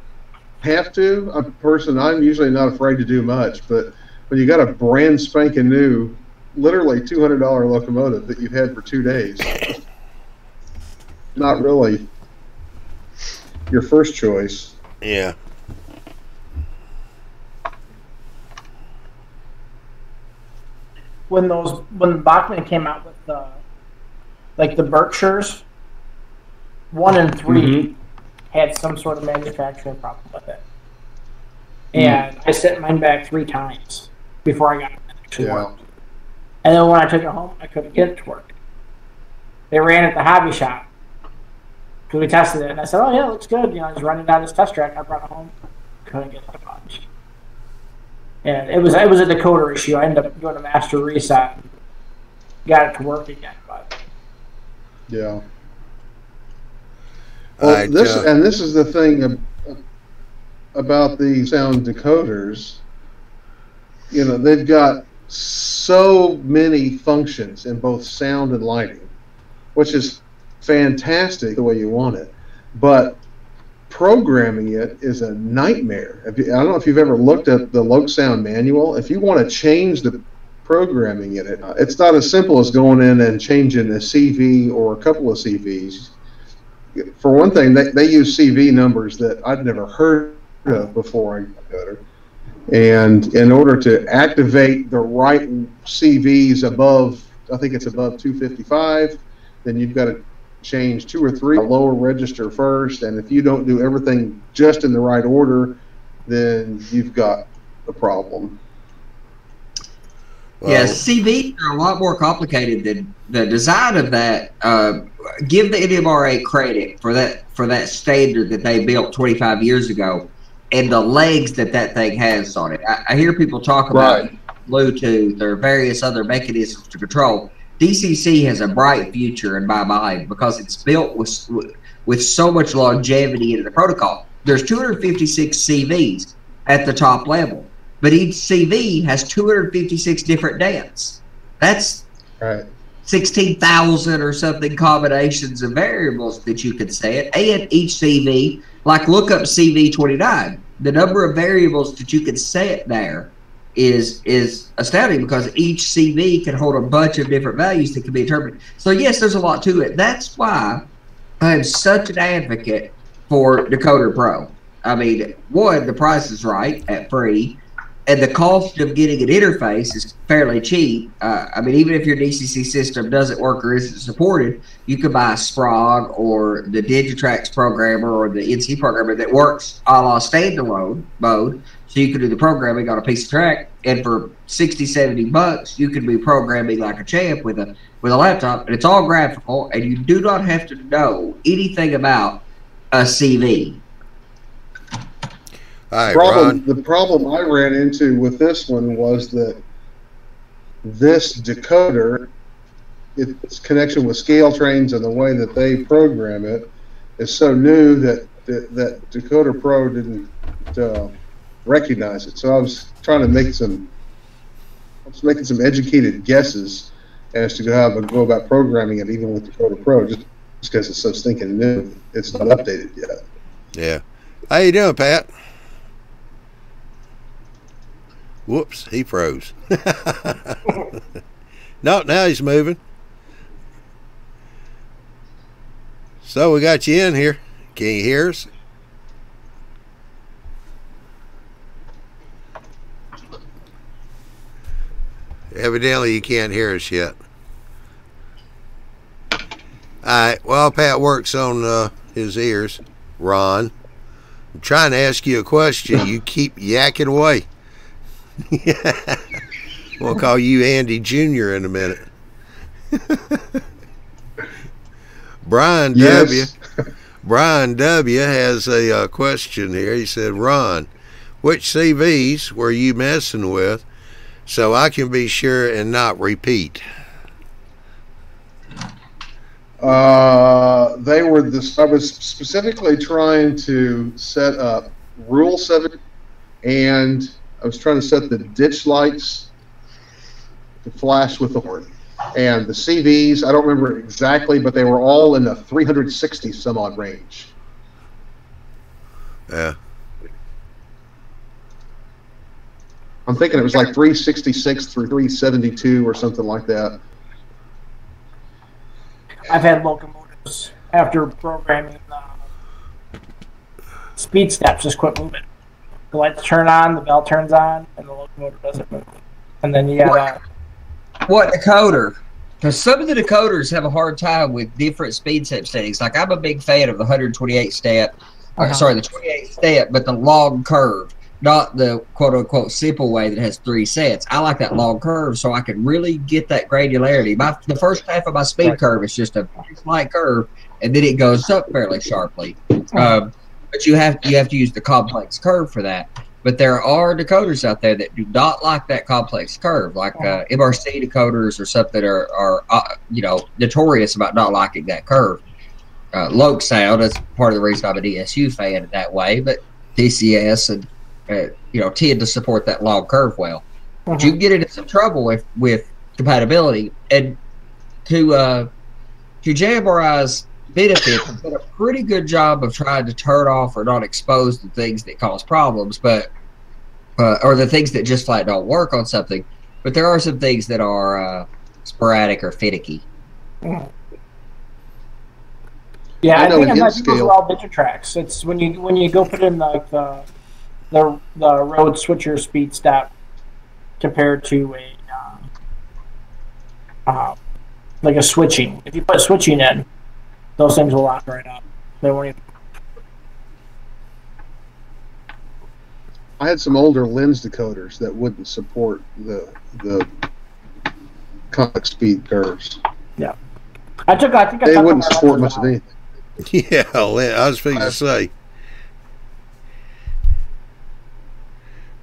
have to, I'm usually not afraid to do much, but when you got a brand spanking new, literally $200 locomotive that you've had for 2 days, not really your first choice. Yeah. When Bachmann came out with the Berkshires, 1 and 3 had some sort of manufacturing problem with it, and I sent mine back 3 times before I got it to work. And then when I took it home, I couldn't get it to work. They ran at the hobby shop because we tested it, and I said, "Oh yeah, it looks good." I was running down this test track. I brought it home, couldn't get it to budge. And it was a decoder issue. I ended up doing a master reset, and got it to work again. But yeah. Well, this is the thing about the sound decoders. They've got so many functions in both sound and lighting, which is fantastic the way you want it. But programming it is a nightmare. I don't know if you've ever looked at the Loc Sound manual. If you want to change the programming in it, it's not as simple as going in and changing a CV or a couple of CVs. For one thing, they use CV numbers that I'd never heard of before I got it. And in order to activate the right CVs above, I think it's above 255, then you've got to change 2 or 3 lower register first. And if you don't do everything just in the right order, then you've got a problem. Well, yes, CVs are a lot more complicated than the design of that. Give the NMRA credit for that standard that they built 25 years ago, and the legs that thing has on it. I hear people talk about Bluetooth or various other mechanisms to control. DCC has a bright future in my mind because it's built with so much longevity into the protocol. There's 256 CVs at the top level, but each CV has 256 different DANs. That's 16,000 or something combinations of variables that you could set, and each CV Like look up CV29. The number of variables that you can set there is astounding because each CV can hold a bunch of different values that can be determined. So yes, there's a lot to it. That's why I'm such an advocate for Decoder Pro. I mean, one, the price is right at free, and the cost of getting an interface is fairly cheap. I mean, even if your DCC system doesn't work or isn't supported, you can buy a Sprague or the Digitrax programmer or the NC programmer that works a la standalone mode. So you can do the programming on a piece of track, and for 60, 70 bucks, you can be programming like a champ with a laptop, and it's all graphical, and you do not have to know anything about a CV. All right, The problem I ran into with this one was that this decoder, its connection with scale trains and the way that they program it is so new that Decoder Pro didn't recognize it. So I was trying to make making some educated guesses as to how to go about programming it, even with Decoder Pro, just because it's so stinking new. It's not updated yet. Yeah. How you doing, Pat? Whoops, he froze. No, now he's moving. So we got you in here. Can you hear us? Evidently you can't hear us yet. Alright, well, Pat works on his ears. Ron, I'm trying to ask you a question. You keep yakking away. We'll call you Andy Jr. in a minute. Brian Yes. W has a question here. He said, Ron, which CVs were you messing with so I can be sure and not repeat? They were this. I was specifically trying to set up Rule 7, and I was trying to set the ditch lights to flash with the horn. And the CVs, I don't remember exactly, but they were all in the 360 some odd range. Yeah. I'm thinking it was like 366 through 372 or something like that. I've had locomotives after programming speed steps just quit moving. The lights turn on, the bell turns on, and the locomotive doesn't move. And then you got What decoder? Because some of the decoders have a hard time with different speed step settings. Like I'm a big fan of the 128 step, sorry, the 28 step, but the long curve, not the quote unquote simple way that has 3 sets. I like that long curve so I can really get that granularity. The first half of my speed curve is just a slight curve, and then it goes up fairly sharply. But you have to use the complex curve for that. But there are decoders out there that do not like that complex curve, like MRC decoders or something are notorious about not liking that curve. Loke Sound is part of the reason I'm an ESU fan in that way, but DCS and tend to support that long curve well. But you can get into some trouble with compatibility. And to JMRI's benefit, has done a pretty good job of trying to turn off or not expose the things that cause problems, but or the things that just flat don't work on something. But there are some things that are sporadic or finicky. Yeah, I think it might be all Digitrax. It's when you go put in like the road switcher speed step compared to like a switching. If you put switching in, those things will lock right up. They won't even. I had some older lens decoders that wouldn't support the complex speed curves. Yeah, I think they wouldn't support much of anything. Yeah, I was thinking to say.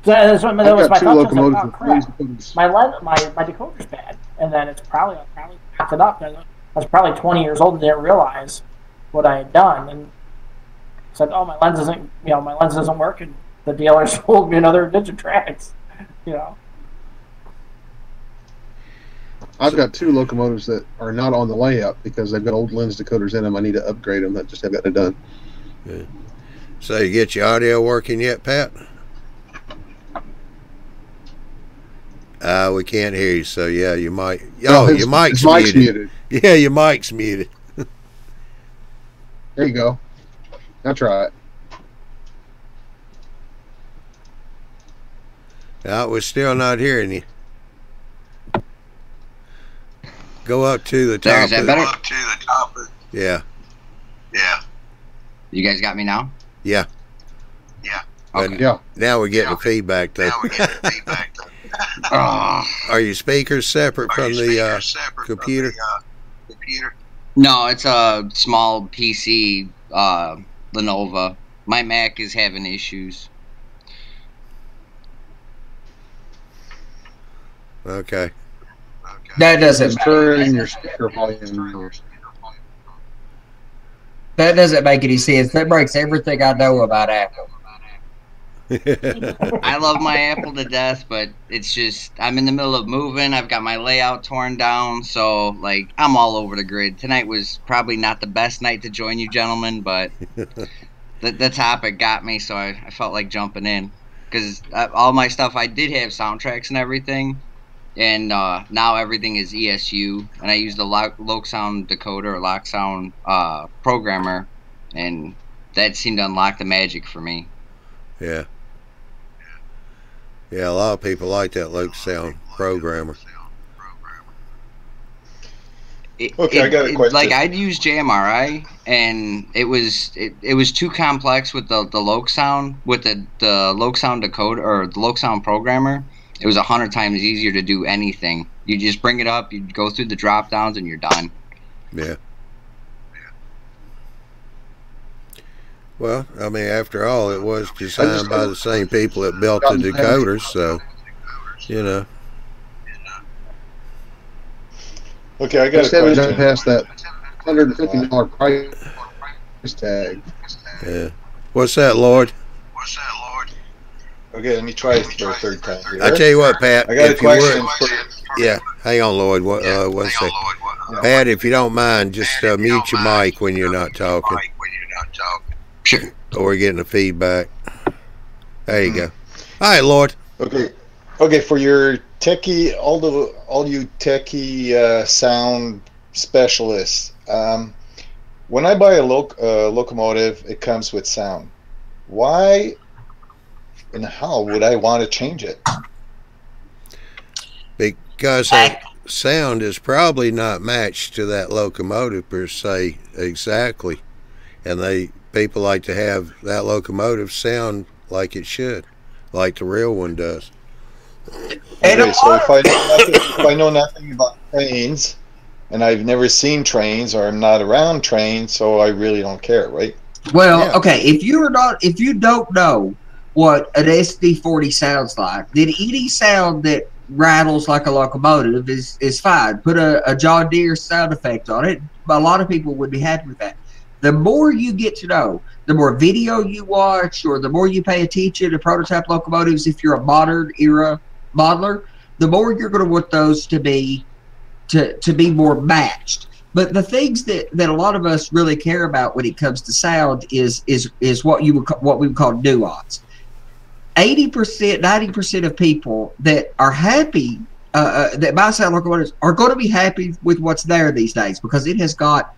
That was my thought. My decoder's bad, and then I probably backed it up. And I was probably 20 years old and didn't realize what I had done, and said, "Oh, my lens doesn't work," and the dealer sold me another Digitrax. I've got 2 locomotives that are not on the layout because they've got old lens decoders in them. I need to upgrade them. I just haven't gotten it done. Yeah. So you get your audio working yet, Pat? We can't hear you, so yeah, you might. Oh, your mic's muted. Yeah, your mic's muted. There you go. Now try it. We're still not hearing you. Go up to the top. There, is that better? Go up to the top. Yeah. Yeah. You guys got me now? Yeah. Yeah. Okay. Yeah. Now we're getting the feedback, though. Now we're getting the feedback. Are your speakers separate from the computer? No, it's a small PC, Lenovo. My Mac is having issues. Okay. That doesn't turn your speaker volume. That doesn't make any sense. That breaks everything I know about Apple. I love my Apple to death, but it's just I'm in the middle of moving. I've got my layout torn down, so like I'm all over the grid. Tonight was probably not the best night to join you gentlemen, but the topic got me, so I felt like jumping in because all my stuff I did have soundtracks and everything, and now everything is ESU, and I use the Loc-Sound decoder or Loc-Sound programmer, and that seemed to unlock the magic for me. Yeah. Yeah, a lot of people like that Loc-Sound programmer. Okay, I got a question. Like I'd use JMRI, and it was too complex with the Loc-Sound with the Loc-Sound decoder or the Loc-Sound programmer. It was 100 times easier to do anything. You just bring it up, you go through the drop downs, and you're done. Yeah. Well, I mean, after all, it was designed by the same people that built the decoders, so, you know. Okay, I got a question. Past that $150 price tag. Yeah. What's that, Lord? Okay, let me try it for a third time here. I tell you what, Pat. I got a question. Yeah, hang on, Lloyd. One second. Pat, if you don't mind, just mute your mic when you're not talking. Sure. Or we're getting the feedback. There you go. All right, Lord. Okay. For your techie, all you techie sound specialists, when I buy a locomotive, it comes with sound. Why and how would I want to change it? Because that sound is probably not matched to that locomotive per se exactly, and people like to have that locomotive sound like it should, like the real one does. Okay, so if I know nothing about trains, and I've never seen trains, or I'm not around trains, so I really don't care, right? Well, yeah. Okay, if you don't know what an SD40 sounds like, then any sound that rattles like a locomotive is fine. Put a John Deere sound effect on it. A lot of people would be happy with that. The more you get to know, the more video you watch, or the more you pay attention to prototype locomotives, if you're a modern era modeler, the more you're going to want those to be more matched. But the things that a lot of us really care about when it comes to sound is what we would call nuance. 80%, 90% of people that are happy that buy sound locomotives are going to be happy with what's there these days, because it has got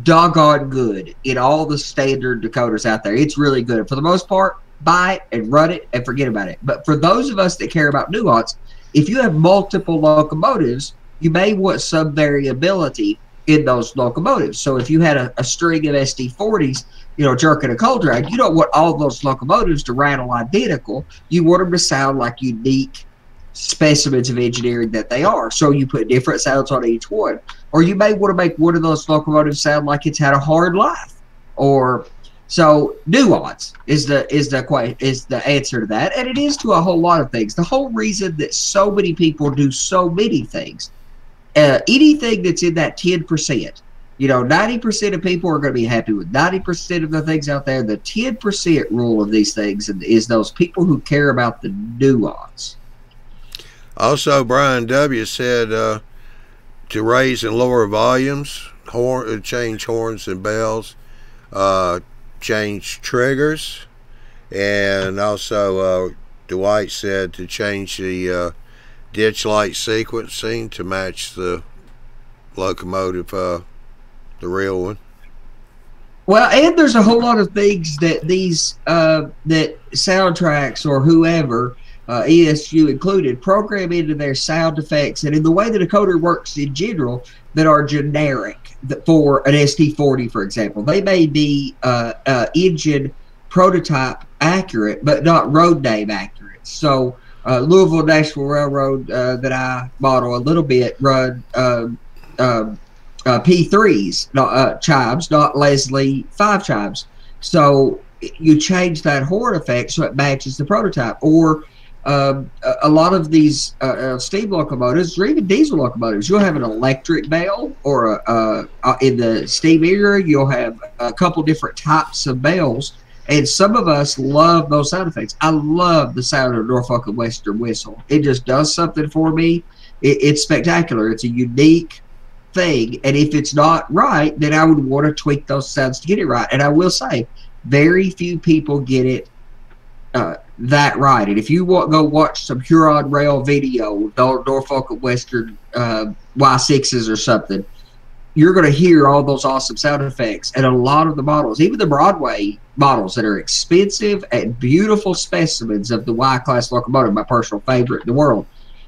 doggone good in all the standard decoders out there. It's really good. For the most part, buy it and run it and forget about it. But for those of us that care about nuance, if you have multiple locomotives, you may want some variability in those locomotives. So if you had a string of SD40s, jerking a coal drag, you don't want all those locomotives to rattle identical. You want them to sound like unique specimens of engineering that they are. So you put different sounds on each one. Or you may want to make one of those locomotives sound like it's had a hard life. Or so nuance is the answer to that, and it is to a whole lot of things. The whole reason that so many people do so many things, anything that's in that 10%. 90% of people are going to be happy with 90% of the things out there. The 10% rule of these things is those people who care about the nuance. Also, Brian W. said to raise and lower volumes, change horns and bells, change triggers, and also Dwight said to change the ditch light sequencing to match the locomotive, the real one. Well, and there's a whole lot of things that these that soundtracks or whoever, ESU included, program into their sound effects and in the way the decoder works in general that are generic for an ST40, for example. They may be engine prototype accurate, but not road name accurate. So Louisville Nashville Railroad that I model a little bit run P3s, not chimes, not Leslie 5 chimes. So you change that horn effect so it matches the prototype. Or a lot of these steam locomotives or even diesel locomotives, you'll have an electric bell, or in the steam era, you'll have a couple different types of bells. And some of us love those sound effects. I love the sound of Norfolk and Western whistle. It just does something for me. It's spectacular. It's a unique thing. And if it's not right, then I would want to tweak those sounds to get it right. And I will say, very few people get it that right. And if you go watch some Huron Rail video, Norfolk and Western Y6s or something, you're going to hear all those awesome sound effects. And a lot of the models, even the Broadway models that are expensive and beautiful specimens of the Y-class locomotive, my personal favorite in the world,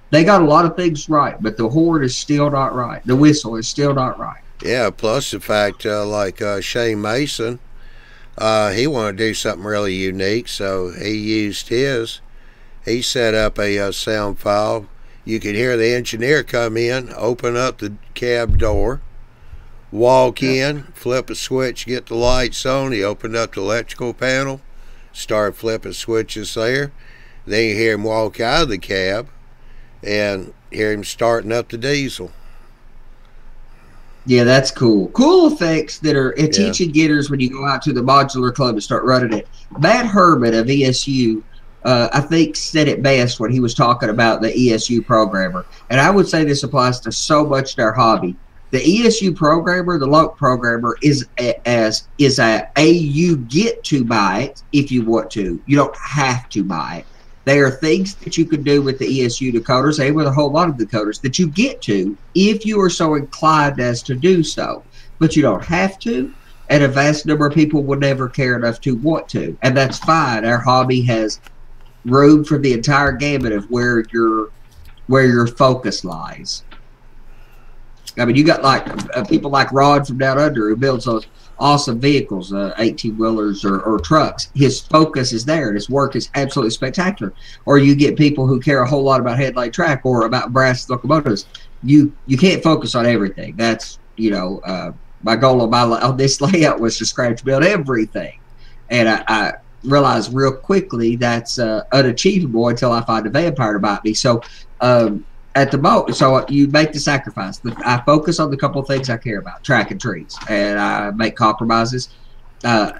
they got a lot of things right, but the horn is still not right. The whistle is still not right. Yeah, plus the fact, like Shane Mason, he wanted to do something really unique, so he used his. He set up a sound file. You could hear the engineer come in, open up the cab door, walk in, flip a switch, get the lights on. He opened up the electrical panel, started flipping switches there. Then you hear him walk out of the cab and hear him starting up the diesel. Yeah, that's cool. Cool effects that are attention getters when you go out to the modular club and start running it. Matt Herman of ESU, I think, said it best when he was talking about the ESU programmer. And I would say this applies to so much of their hobby. The ESU programmer, the loc programmer, you get to buy it if you want to. You don't have to buy it. There are things that you can do with the ESU decoders, and with a whole lot of decoders, that you get to if you are so inclined as to do so. But you don't have to, and a vast number of people will never care enough to want to. And that's fine. Our hobby has room for the entire gamut of where your focus lies. I mean, you got like people like Rod from Down Under who builds those awesome vehicles, 18-wheelers or trucks. His focus is there, and his work is absolutely spectacular. Or you get people who care a whole lot about headlight track or about brass locomotives. You can't focus on everything. That's, my goal on this layout was to scratch build everything. And I realized real quickly that's unachievable until I find a vampire to bite me. So at the moment, so you make the sacrifice. I focus on the couple of things I care about, track and trees, and I make compromises.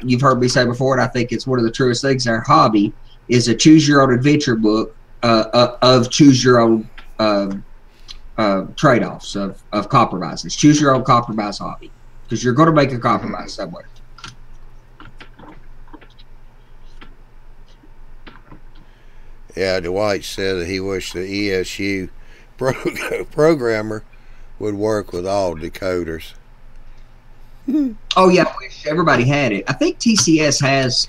You've heard me say before, and I think it's one of the truest things. Our hobby is a choose-your-own-adventure book of choose-your-own trade-offs of compromises. Choose-your-own compromise hobby, because you're going to make a compromise somewhere. Yeah, Dwight said that he wished the ESU programmer would work with all decoders. Oh yeah, I wish everybody had it. I think TCS has.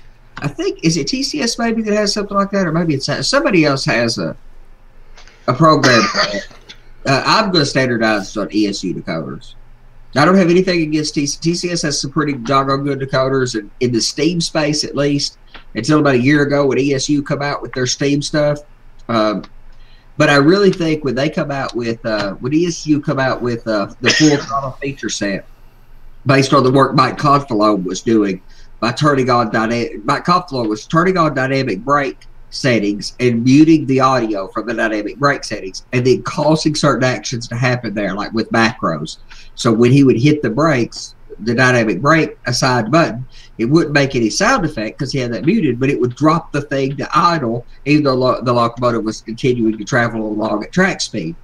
Is it TCS maybe that has something like that, or maybe it's somebody else has a program. I'm going to standardize on ESU decoders. I don't have anything against TCS. TCS has some pretty doggone good decoders, and in the Steam space at least. Until about a year ago, when ESU come out with their Steam stuff. But I really think when they come out with when ESU come out with the full throttle feature set, based on the work Mike Confalo was doing by turning on Mike Confalo was turning on dynamic brake settings and muting the audio from the dynamic brake settings, and then causing certain actions to happen there, like with macros. So when he would hit the brakes, the dynamic brake assigned button, it wouldn't make any sound effect because he had that muted, but it would drop the thing to idle, even though the locomotive was continuing to travel along at track speed.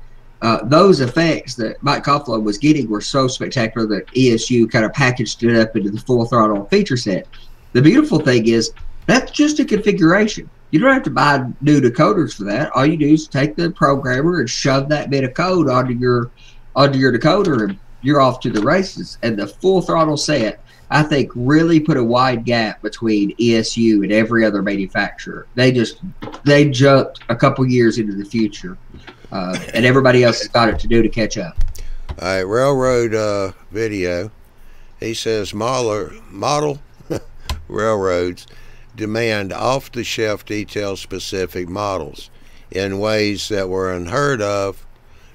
Those effects that Mike Confalo was getting were so spectacular that ESU kind of packaged it up into the full throttle feature set. the beautiful thing is that's just a configuration. You don't have to buy new decoders for that. All you do is take the programmer and shove that bit of code onto your decoder, and you're off to the races. And the full throttle set, I think, really put a wide gap between ESU and every other manufacturer. They jumped a couple years into the future, and everybody else has got it to do to catch up. All right, Railroad Video. He says model railroads demand off-the-shelf detail-specific models in ways that were unheard of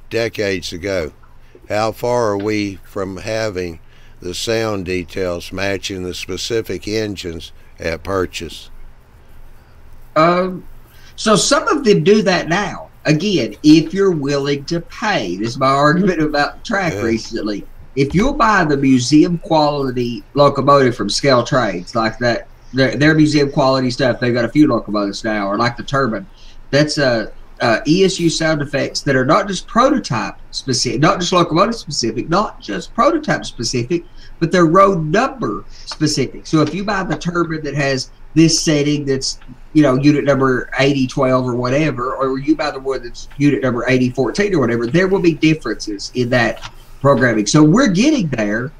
decades ago. How far are we from having the sound details matching the specific engines at purchase? So some of them do that now. Again, if you're willing to pay. This is my argument about the track recently. If you'll buy the museum quality locomotive from Scale Trades, like that, their museum quality stuff, they've got a few locomotives now, or like the turbine, that's ESU sound effects that are not just prototype specific, not just locomotive specific, not just prototype specific, but they're road number specific. So if you buy the turbine that has this setting that's, unit number 8012 or whatever, or you buy the one that's unit number 8014 or whatever, there will be differences in that programming. So we're getting there.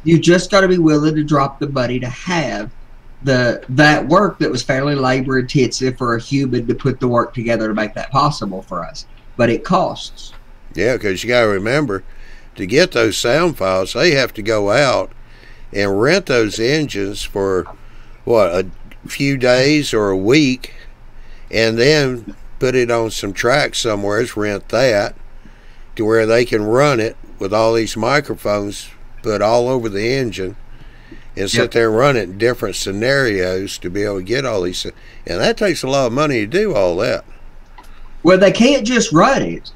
You just got to be willing to drop the money to have that work that was fairly labor intensive for a human to put the work together to make that possible for us. But it costs. Yeah, because you got to remember, to get those sound files, they have to go out and rent those engines for a few days or a week, and then put it on some tracks somewhere, rent that to where they can run it with all these microphones put all over the engine and sit there and run it in different scenarios to be able to get all these. And that takes a lot of money to do all that. Well, they can't just run it.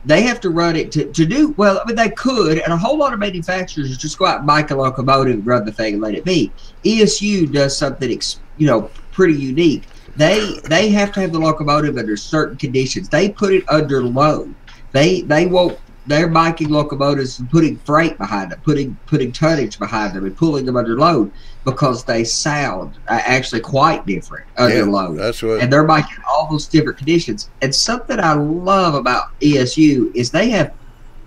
They have to run it to do, well, I mean, they could, and a whole lot of manufacturers just go out and make a locomotive and run the thing and let it be. ESU does something, pretty unique. They have to have the locomotive under certain conditions. They put it under load. They're making locomotives and putting freight behind them, putting tonnage behind them and pulling them under load because they sound actually quite different under load. That's what. And they're making all those different conditions. And something I love about ESU is they have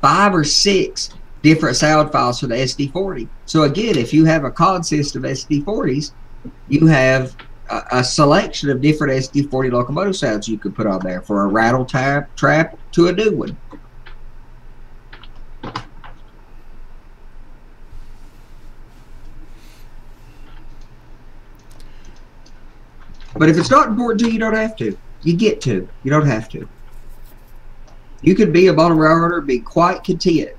5 or 6 different sound files for the SD40. So again, if you have a consist of SD40s, you have a selection of different SD40 locomotive sounds you could put on there, for a rattle trap to a new one. But if it's not important to you, you don't have to. You get to. You don't have to. You could be a model railroader and be quite content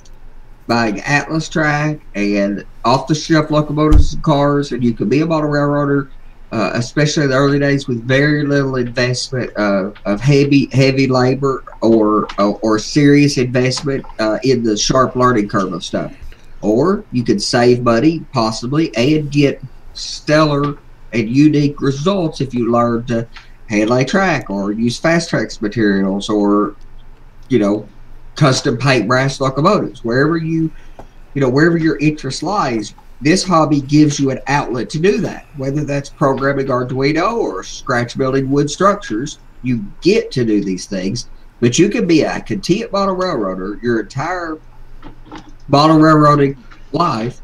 buying Atlas track and off-the-shelf locomotives and cars, and you could be a model railroader, especially in the early days, with very little investment of heavy labor or serious investment in the sharp learning curve of stuff. Or you could save money, possibly, and get stellar and unique results if you learn to handle a track or use fast tracks materials or custom paint brass locomotives. Wherever your interest lies, this hobby gives you an outlet to do that. Whether that's programming Arduino or scratch building wood structures, you get to do these things. But you can be a content model railroader your entire model railroading life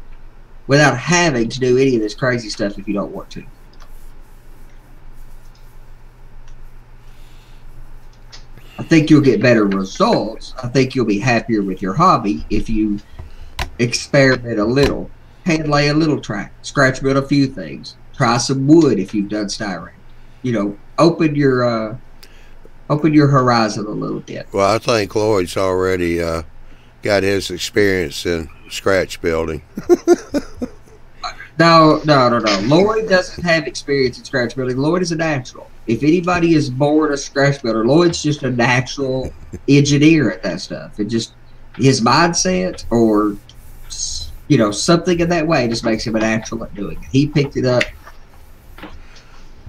without having to do any of this crazy stuff if you don't want to. I think you'll get better results. I think you'll be happier with your hobby if you experiment a little, hand lay a little track, scratch build a few things, try some wood if you've done styrene. Open your horizon a little bit. Well, I think Lloyd's already got his experience in scratch building. No. Lloyd doesn't have experience in scratch building. Lloyd is a natural. If anybody is born a scratch builder, Lloyd's just a natural engineer at that stuff. It just, his mindset or, something in that way just makes him a natural at doing it. He picked it up.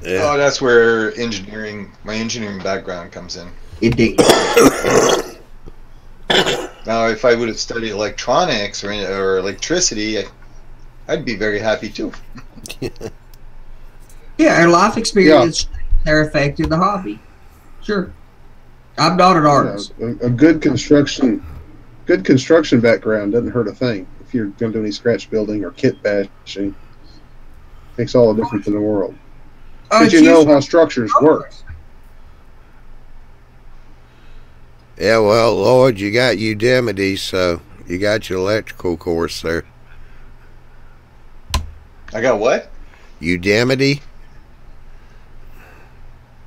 Yeah. Oh, that's where my engineering background comes in. Indeed. Now, if I would have studied electronics or electricity, I'd be very happy too. Yeah, our life experience are affecting the hobby. Sure. I'm not an artist. A good construction background doesn't hurt a thing. If you're going to do any scratch building or kit bashing, makes all the difference in the world. Because you know how structures work. Yeah, well, Lloyd, you got Udemy, so you got your electrical course there. I got what? Udemy?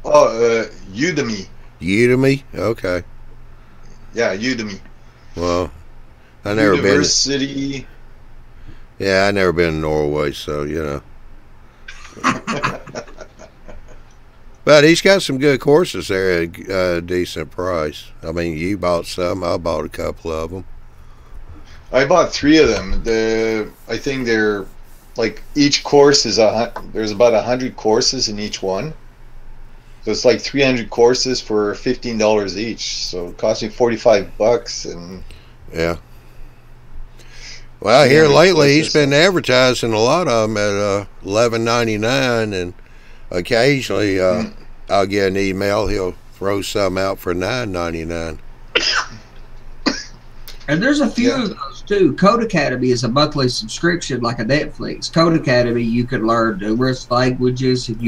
Oh, Udemy. Udemy? Okay. Yeah, Udemy. Well, I never University. Yeah, I never been to Norway, so you know. But he's got some good courses there at a decent price. I mean, you bought some. I bought a couple of them. I bought 3 of them. I think they're like each course is there's about 100 courses in each one. So it's like 300 courses for $15 each. So it cost me $45, and yeah. Well, here lately he's been advertising a lot of them at $11.99, and occasionally I'll get an email. He'll throw some out for $9.99. And there's a few of those too. Code Academy is a monthly subscription, like a Netflix. Code Academy, you can learn numerous languages, and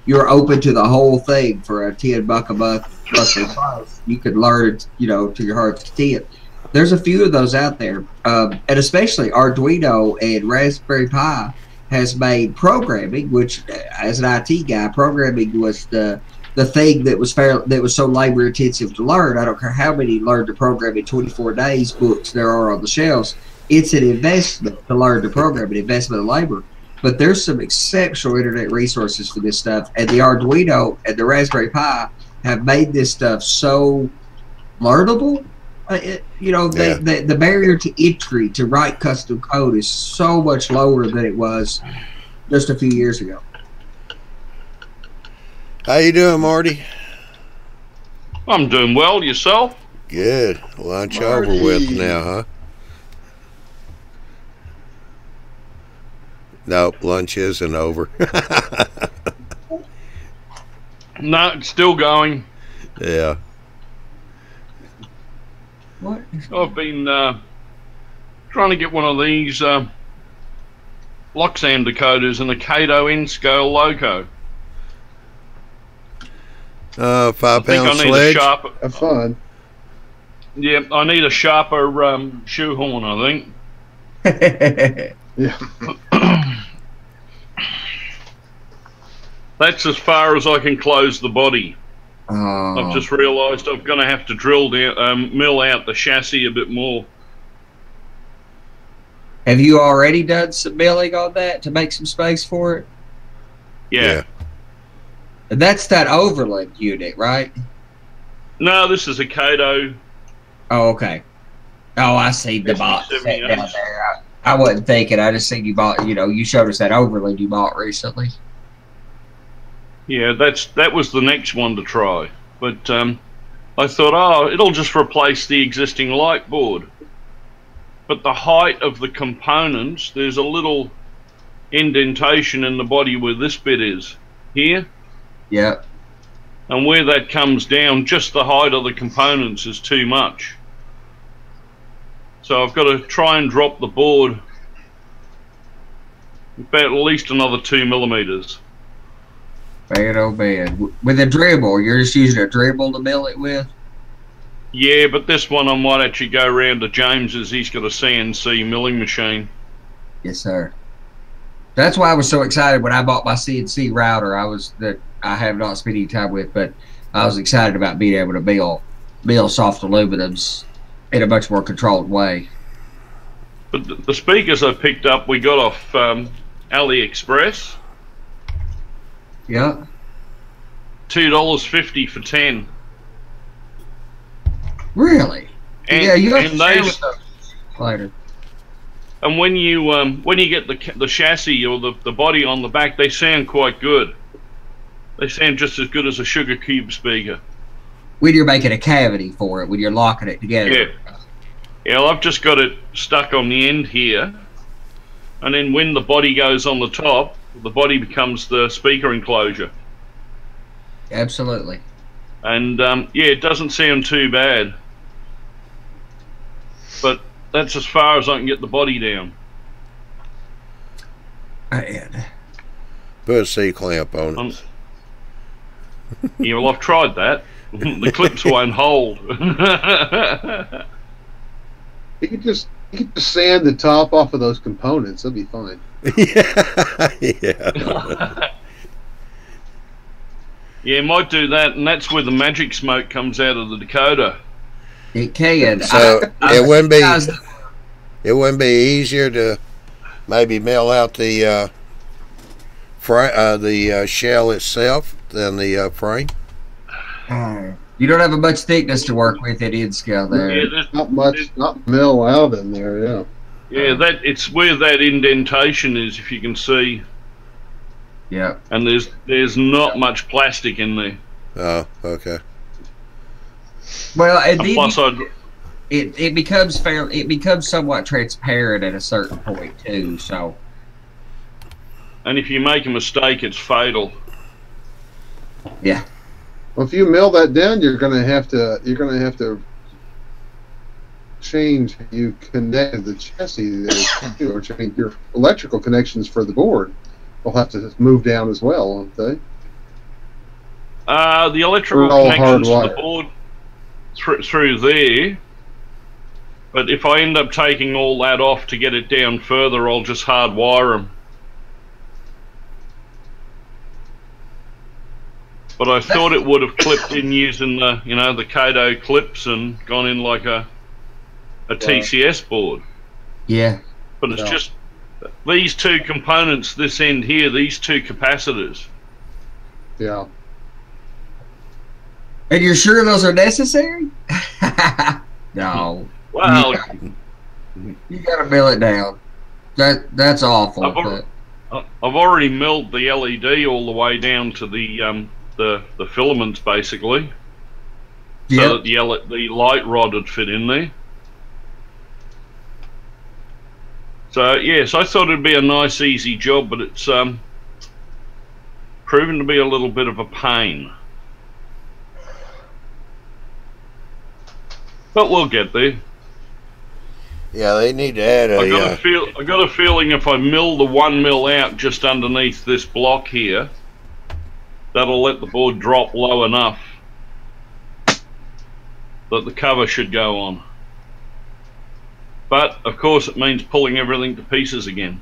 you're open to the whole thing for a $10 a month monthly price. You can learn it, to your heart's content. There's a few of those out there, and especially Arduino and Raspberry Pi has made programming, which, as an IT guy, programming was the thing that was so labor intensive to learn. I don't care how many learn to program in 24 days books there are on the shelves. It's an investment to learn to program, an investment of labor. But there's some exceptional internet resources for this stuff, and the Arduino and the Raspberry Pi have made this stuff so learnable. The barrier to entry to write custom code is so much lower than it was just a few years ago. How you doing, Marty? I'm doing well. Yourself? Good. Lunch over with now, huh? Nope, lunch isn't over. No, it's still going. Yeah. What? I've been trying to get one of these Loxam decoders and a Kato N-scale loco. 5-pound sledge. Have fun. Yeah, I need a sharper shoehorn, I think. Yeah. That's as far as I can close the body. Oh. I've just realised I'm going to have to mill out the chassis a bit more. Have you already done some milling on that to make some space for it? Yeah. And that's that Overland unit, right? No, this is a Kato. Oh, okay. Oh, I see the box set down there. I wasn't thinking. I just seen you bought. You showed us that Overland you bought recently. Yeah, that was the next one to try. But I thought, it'll just replace the existing light board. But the height of the components, there's a little indentation in the body where this bit is. Here. Yep. And where that comes down, just the height of the components is too much. So I've got to try and drop the board about at least another 2 millimeters. Bad old bad. With a dribble, you're just using a dribble to mill it with? Yeah, but this one I might actually go round to James's. He's got a CNC milling machine. Yes, sir. That's why I was so excited when I bought my CNC router. I have not spent any time with, but I was excited about being able to mill soft aluminums in a much more controlled way. But the speakers I picked up, we got off AliExpress. Yeah. $2.50 for 10. Really? And, yeah, you have and to share with us later. And when you get the chassis or the body on the back, they sound quite good. They sound just as good as a sugar cube speaker. When you're making a cavity for it, when you're locking it together. Yeah. Yeah, well, I've just got it stuck on the end here. and then when the body goes on the top, the body becomes the speaker enclosure. Absolutely. And yeah, it doesn't sound too bad, but that's as far as I can get the body down. Man. Put a C-clamp on it. Yeah, well, I've tried that. The clips won't hold. You could just sand the top off of those components. That'd be fine. Yeah. Yeah, might do that, and that's where the magic smoke comes out of the decoder. It can. So it wouldn't be easier to maybe mill out the shell itself than the frame. You don't have a much thickness to work with at end scale there. Yeah, there's not mill out in there. Yeah. Yeah, it's where that indentation is, if you can see. Yeah. And there's not much plastic in there. Oh, okay. Well, and plus it becomes somewhat transparent at a certain point too. So. And if you make a mistake, it's fatal. Yeah. Well, if you mill that down, you're gonna have to change. You connect the chassis or change your electrical connections for the board. They'll have to move down as well, won't they? The electrical connections to the board through there. But if I end up taking all that off to get it down further, I'll just hardwire them. But I thought it would have clipped in using the, the Kato clips and gone in like a TCS board. Yeah. But it's just these two components, this end here, these two capacitors. Yeah. And you're sure those are necessary? No. Well, you gotta mill it down. That's awful. I've already milled the LED all the way down to the filaments, basically, so that the light rod would fit in there. So yes, I thought it'd be a nice, easy job, but it's proven to be a little bit of a pain. But we'll get there. Yeah, they need to add I got a feeling if I mill the 1 mil out just underneath this block here, that'll let the board drop low enough that the cover should go on. But, of course, it means pulling everything to pieces again.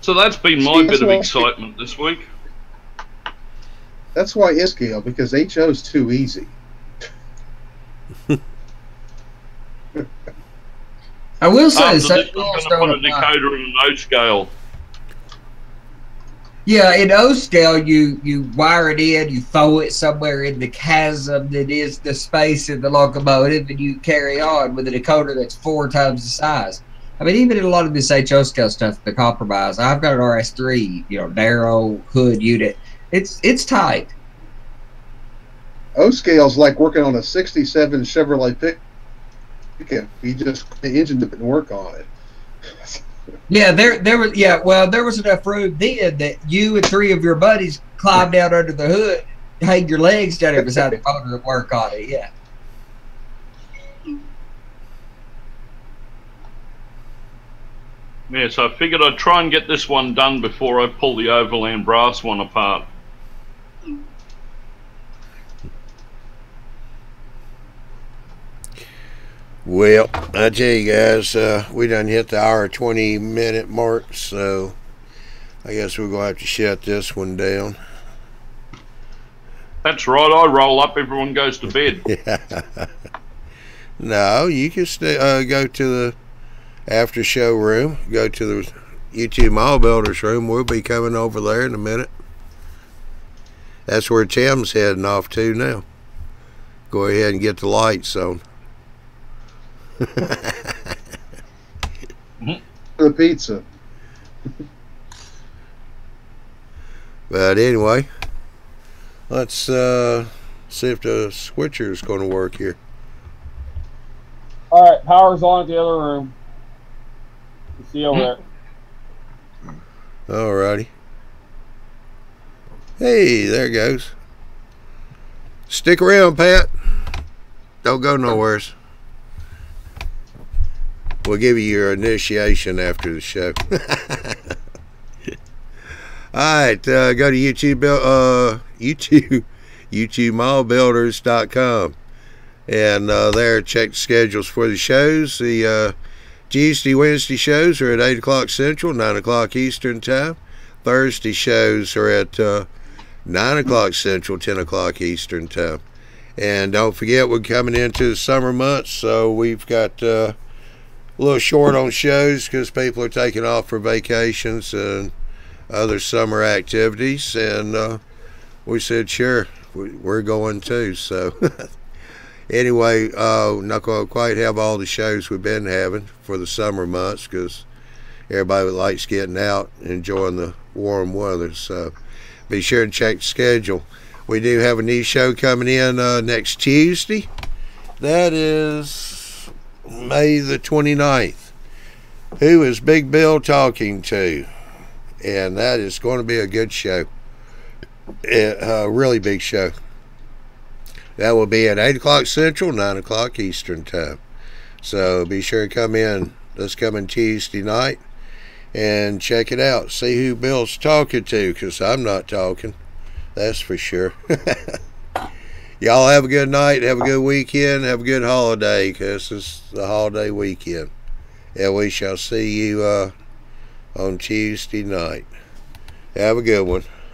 So that's been my bit of excitement this week. That's why it's scale, because HO's too easy. I will say, I'm going to put a decoder in an O scale. Yeah, in O scale, you wire it in, you throw it somewhere in the chasm that is the space in the locomotive, and you carry on with a decoder that's 4 times the size. I mean, even in a lot of this HO scale stuff, the compromise. I've got an RS3, narrow hood unit. It's tight. O scale's like working on a '67 Chevrolet pickup. You just the engine didn't work on it. Yeah, there was enough room then that you and 3 of your buddies climbed down under the hood, hang your legs down there beside the motor and work on it. Yeah. Yeah, so I figured I'd try and get this one done before I pull the overland brass one apart. Well, I tell you guys, we done hit the hour 20-minute mark, so I guess we're going to have to shut this one down. That's right, I roll up, everyone goes to bed. Yeah. No, you can go to the after show room, go to the YouTube Mall Builders room. We'll be coming over there in a minute. That's where Tim's heading off to now. Go ahead and get the lights on. The pizza. But anyway, let's see if the switcher is going to work here. All right, power's on at the other room. See you over there. Alrighty. Hey, there it goes. Stick around, Pat. Don't go nowheres. We'll give you your initiation after the show. Alright, go to YouTubeMallBuilders.com, and there check the schedules for the shows. The Tuesday, Wednesday shows are at 8 o'clock Central, 9 o'clock Eastern Time. Thursday shows are at 9 o'clock Central, 10 o'clock Eastern Time. And don't forget, we're coming into the summer months, so we've got a little short on shows because people are taking off for vacations and other summer activities. And we said, sure, we're going too. So anyway, not going to quite have all the shows we've been having for the summer months because everybody likes getting out, enjoying the warm weather. So be sure to check the schedule. We do have a new show coming in next Tuesday. That is May the 29th. Who is Big Bill talking to? And that is going to be a good show. A really big show. That will be at 8 o'clock Central, 9 o'clock Eastern Time. So be sure to come in this coming Tuesday night and check it out. See who Bill's talking to, because I'm not talking. That's for sure. Y'all have a good night. Have a good weekend. Have a good holiday, because it's the holiday weekend. And we shall see you on Tuesday night. Have a good one.